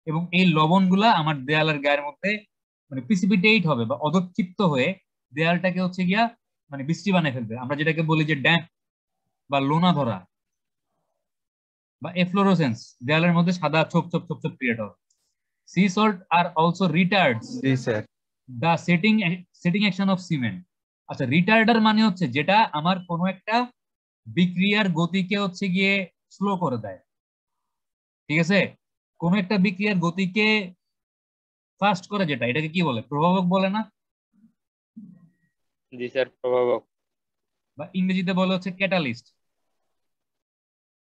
এবং এই লবণগুলা আমার দেয়ালের গায়ের মধ্যে মানে প্রিসিপিটেট হবে বা অধক্ষিপ্ত হয়ে দেয়ালটাকে হচ্ছে গিয়া মানে বৃষ্টি বানিয়ে ফেলবে। আমরা যেটাকে বলি যে ড্যাম্প বা লোনা ধরা বা এফ্লোরোসেন্স, দেয়ালের মধ্যে সাদা ছোপ ছোপ ছোপ ছোপ ক্রিয়েট হবে। সি সল্ট আর অলসো রিটার্ডস
জি sir.
The setting action of cement. আচ্ছা, রিটার্ডার মানে হচ্ছে যেটা আমার কোনো একটা বিক্রিয়ার গতিকে হচ্ছে গিয়ে স্লো করে দেয়, ঠিক আছে? কোন একটা বিক্রিয়ার গতিকে ফাস্ট করে যেটা, এটাকে কি বলে? প্রভাবক বলে না?
জি স্যার, প্রভাবক।
বা ইংরেজিতে বলে হচ্ছে ক্যাটালিস্ট।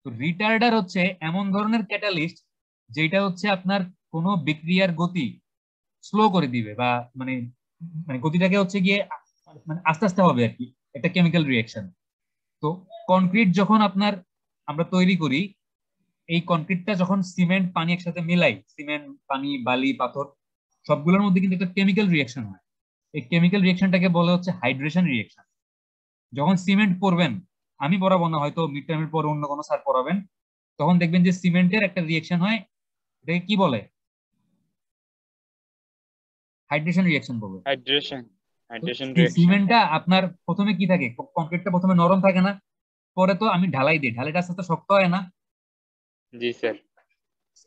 তো রিটার্ডার হচ্ছে এমন ধরনের ক্যাটালিস্ট যেটা হচ্ছে আপনার কোনো বিক্রিয়ার গতি স্লো করে দিবে বা মানে মানে গতিটাকে হচ্ছে গিয়ে মানে আস্তে আস্তে হবে আর কি, একটা কেমিক্যাল রিঅ্যাকশন। তো কনক্রিট যখন আপনার আমরা তৈরি করি, এই কনক্রিটটা যখন সিমেন্ট পানি একসাথে মিলাই, সিমেন্ট পানি বালি পাথর সবগুলোর মধ্যে কিন্তু একটা কেমিক্যাল রিঅ্যাকশন হয়। এই কেমিক্যাল রিঅ্যাকশনটাকে বলা হচ্ছে হাইড্রেশন রিঅ্যাকশন। যখন সিমেন্ট পড়বেন, আমি পড়াবো না, হয়তো মিড টার্মের পর অন্য কোনো স্যার পড়াবেন, তখন দেখবেন যে সিমেন্টের একটা রিঅ্যাকশন হয়, এটাকে কি বলে? হাইড্রেশন রিঅ্যাকশন বলবো।
Hydration reaction.
সিমেন্টটা আপনার প্রথমে কি থাকে, কংক্রিটটা প্রথমে নরম থাকে না, পরে তো আমি ঢালাই দিই, ঢালাইটা আস্তে আস্তে শক্ত হয় না?
জি স্যার।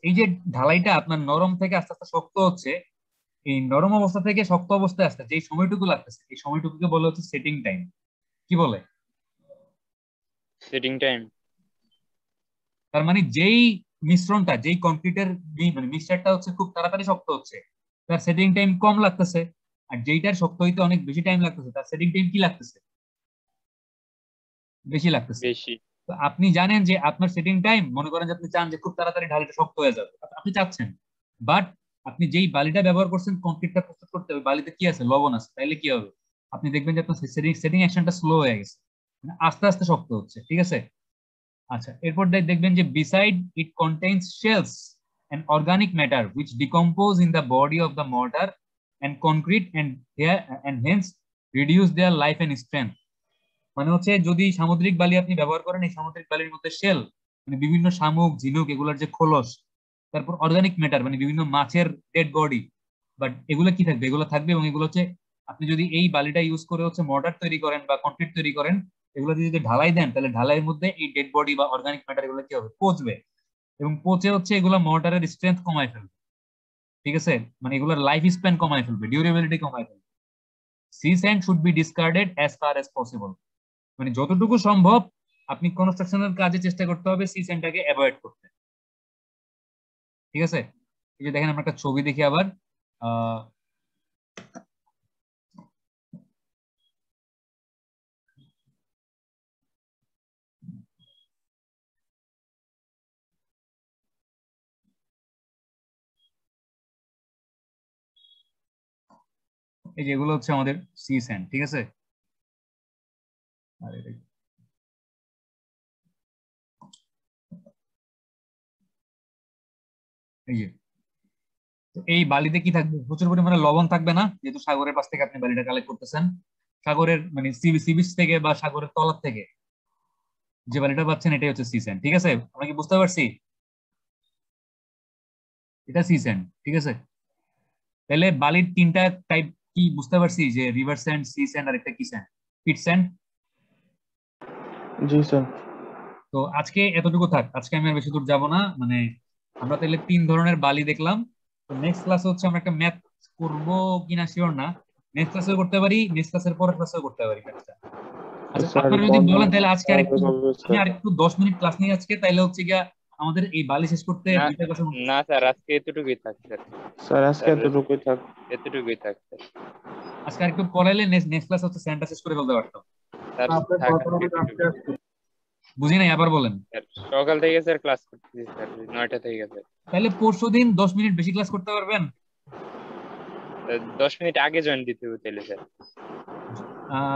এই যে ঢালাইটা আপনার নরম থেকে আস্তে আস্তে শক্ত হচ্ছে, এই নরম অবস্থা থেকে শক্ত অবস্থায় আসতে যে সময়টুকু লাগতেছে, এই সময়টুকুকে বলা হচ্ছে সেটিং টাইম। কি বলে?
Setting time.
তার মানে যেই মিশ্রণটা, যেই কংক্রিটের মানে মিক্সচারটা হচ্ছে খুব তাড়াতাড়ি শক্ত হচ্ছে, তার সেটিং টাইম কম লাগতেছে। আর যেইটার শক্ত হইতে অনেক বেশি টাইম লাগতেছে, তার সেটিং টাইম কি লাগতেছে? বেশি লাগতেছে।
বেশি।
তো আপনি জানেন যে আপনার সেটিং টাইম, মনে করেন যে আপনি চান যে খুব তাড়াতাড়ি ঢালিটা শক্ত হয়ে যাবে, আপনি চাচ্ছেন, বাট আপনি যেই বালিটা ব্যবহার করছেন কংক্রিটটা প্রস্তুত করতে হবে, বালিতে কি আছে? লবণ আছে। তাইলে কি হবে? আপনি দেখবেন যে আপনার সেটিং অ্যাকশনটা স্লো হয়ে গেছে, মানে আস্তে আস্তে শক্ত হচ্ছে, ঠিক আছে? আচ্ছা, এরপর দেখবেন যে beside it contains shells and organic matter which decompose in the body of the mortar and concrete and hence reduce their life and strength. মানে হচ্ছে যদি সামুদ্রিক বালি আপনি ব্যবহার করেন, এই সামুদ্রিক বালির মধ্যে শেল মানে বিভিন্ন শামুক ঝিনুক এগুলোর যে খোলস, তারপর অর্গানিক ম্যাটার মানে বিভিন্ন মাছের ডেড বডি, বাট এগুলো কি থাকবে? এগুলো থাকবে, এবং এগুলো হচ্ছে আপনি যদি এই বালিটা ইউজ করে হচ্ছে মর্টার তৈরি করেন বা কংক্রিট তৈরি করেন, এগুলো যদি ঢালাই দেন, তাহলে ঢালাইয়ের মধ্যে এই ডেড বডি বা অর্গানিক ম্যাটার এগুলো কি হবে? পচবে, এবং পচে হচ্ছে এগুলো মর্টারের স্ট্রেংথ কমায় ফেলবে, ঠিক আছে? মানে এগুলোর লাইফ স্প্যান কমায় ফেলবে, ডিউরেবিলিটি কমায় ফেলবে। Sea sand should be discarded as far as possible. মানে যতটুকু সম্ভব আপনি কনস্ট্রাকশনের কাজে চেষ্টা করতে হবে সি স্যান্ডটাকে অ্যাভয়েড করতে, ঠিক আছে? এই যে দেখেন আমরা একটা ছবি দেখি আবার, এই যে এগুলো হচ্ছে আমাদের সি স্যান্ড, ঠিক আছে? আর এই যে এই বালিতে কি থাকবে? প্রচুর পরিমাণে লবণ থাকবে না, যেহেতু সাগরের পাশ থেকে আপনি বালিটা কালেক্ট করতেছেন, সাগরের মানে সি বিচ থেকে বা সাগরের তলার থেকে যে বালিটা পাচ্ছেন এটাই হচ্ছে সি স্যান্ড, ঠিক আছে? আমরা কি বুঝতে পারছি? এটা সি স্যান্ড, ঠিক আছে? তাহলে বালির তিনটা টাইপ কি বুঝতে পারছি, যে রিভার স্যান্ড, সি স্যান্ড আর একটা কি স্যান্ড? পিট স্যান্ড।
জি স্যার।
তো আজকে এতটুকু থাক, আজকে আমি আর বেশি দূর যাবো না। মানে আমরা তাহলে তিন ধরনের বালি দেখলাম। তো নেক্সট ক্লাসে হচ্ছে আমরা একটা ম্যাথ করবো কিনা শিওর না, নেক্সট ক্লাসেও করতে পারি, নেক্সট ক্লাসের পরের ক্লাসেও করতে পারি ম্যাথটা। আচ্ছা,
স্যার
আপনারা যদি বলেন
বন্ধ
তাহলে আজকে আরেকটু,
হবে
আমি
স্যার।
আরেকটু 10 মিনিট ক্লাস নিয়ে আজকে, তাইলে হচ্ছে গিয়া আমাদের এই বালি শেষ করতে
না
2টা কথা বলতে।
না স্যার, আজকে এতটুকুই থাক স্যার।
স্যার আজকে এতটুকুই থাক।
এতটুকুই থাক স্যার।
আজকে আরেকটু পড়াইলে নেক্সট ক্লাস হচ্ছে স্যান্ডটা শেষ করে ফেলতে পারতাম।
স্যার থাক আজকে এতটুকুই।
বুঝি নাই, আবার বলেন।
স্যার সকাল থেকে স্যার ক্লাস করতেছি স্যার, 9টা থেকে স্যার।
তাহলে পরশুদিন 10 মিনিট বেশি ক্লাস করতে পারবেন?
10 মিনিট আগে জয়েন দিতে হবে তাহলে স্যার।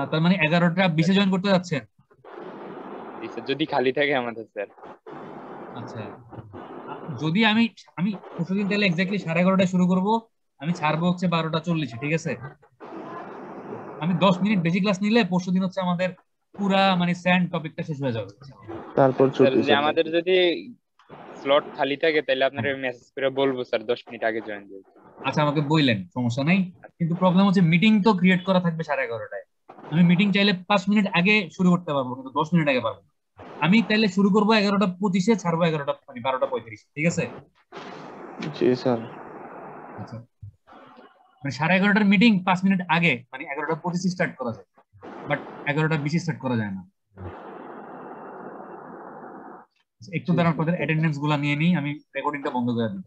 তার মানে 11টা 20-এ জয়েন করতে যাচ্ছেন?
জি স্যার, যদি খালি থাকে আমাদের স্যার।
আচ্ছা, যদি আমি আমি পরশুদিন তাহলে এক্স্যাক্টলি 11:30টায় শুরু করব, আমি ছাড়বো হচ্ছে 12:40-এ, ঠিক আছে? আমি 10 মিনিট বেশি ক্লাস নিলে পরশুদিন হচ্ছে আমাদের পুরা মানে স্যান্ড টপিকটা শেষ হয়ে যাবে।
তারপর
স্যার
ছুটি
যে
স্যার।
আমাদের যদি স্লট খালি থাকে তাহলে আপনারা মেসেজ করে বলবো স্যার 10 মিনিট আগে জয়েন দিতে।
আচ্ছা আমাকে বললেন, সমস্যা নাই, কিন্তু প্রবলেম হচ্ছে মিটিং তো ক্রিয়েট করা থাকবে 11:30টায়। আমি মিটিং চাইলে 5 মিনিট আগে শুরু করতে পারবো, কিন্তু 10 মিনিট আগে পারবো না। আমি তাইলে শুরু করবো 11:25-এ, ছাড়বো 12:35, ঠিক আছে?
জি স্যার।
আচ্ছা, মানে 11:30টার মিটিং 5 মিনিট আগে, মানে 11:25 স্টার্ট করা যায়, বাট 11:20 স্টার্ট করা যায় না। একটু
জি
তারা
স্যার।
আপনাদের অ্যাটেন্ডেন্স গুলা নিয়ে নিই, আমি রেকর্ডিংটা বন্ধ করে দিই।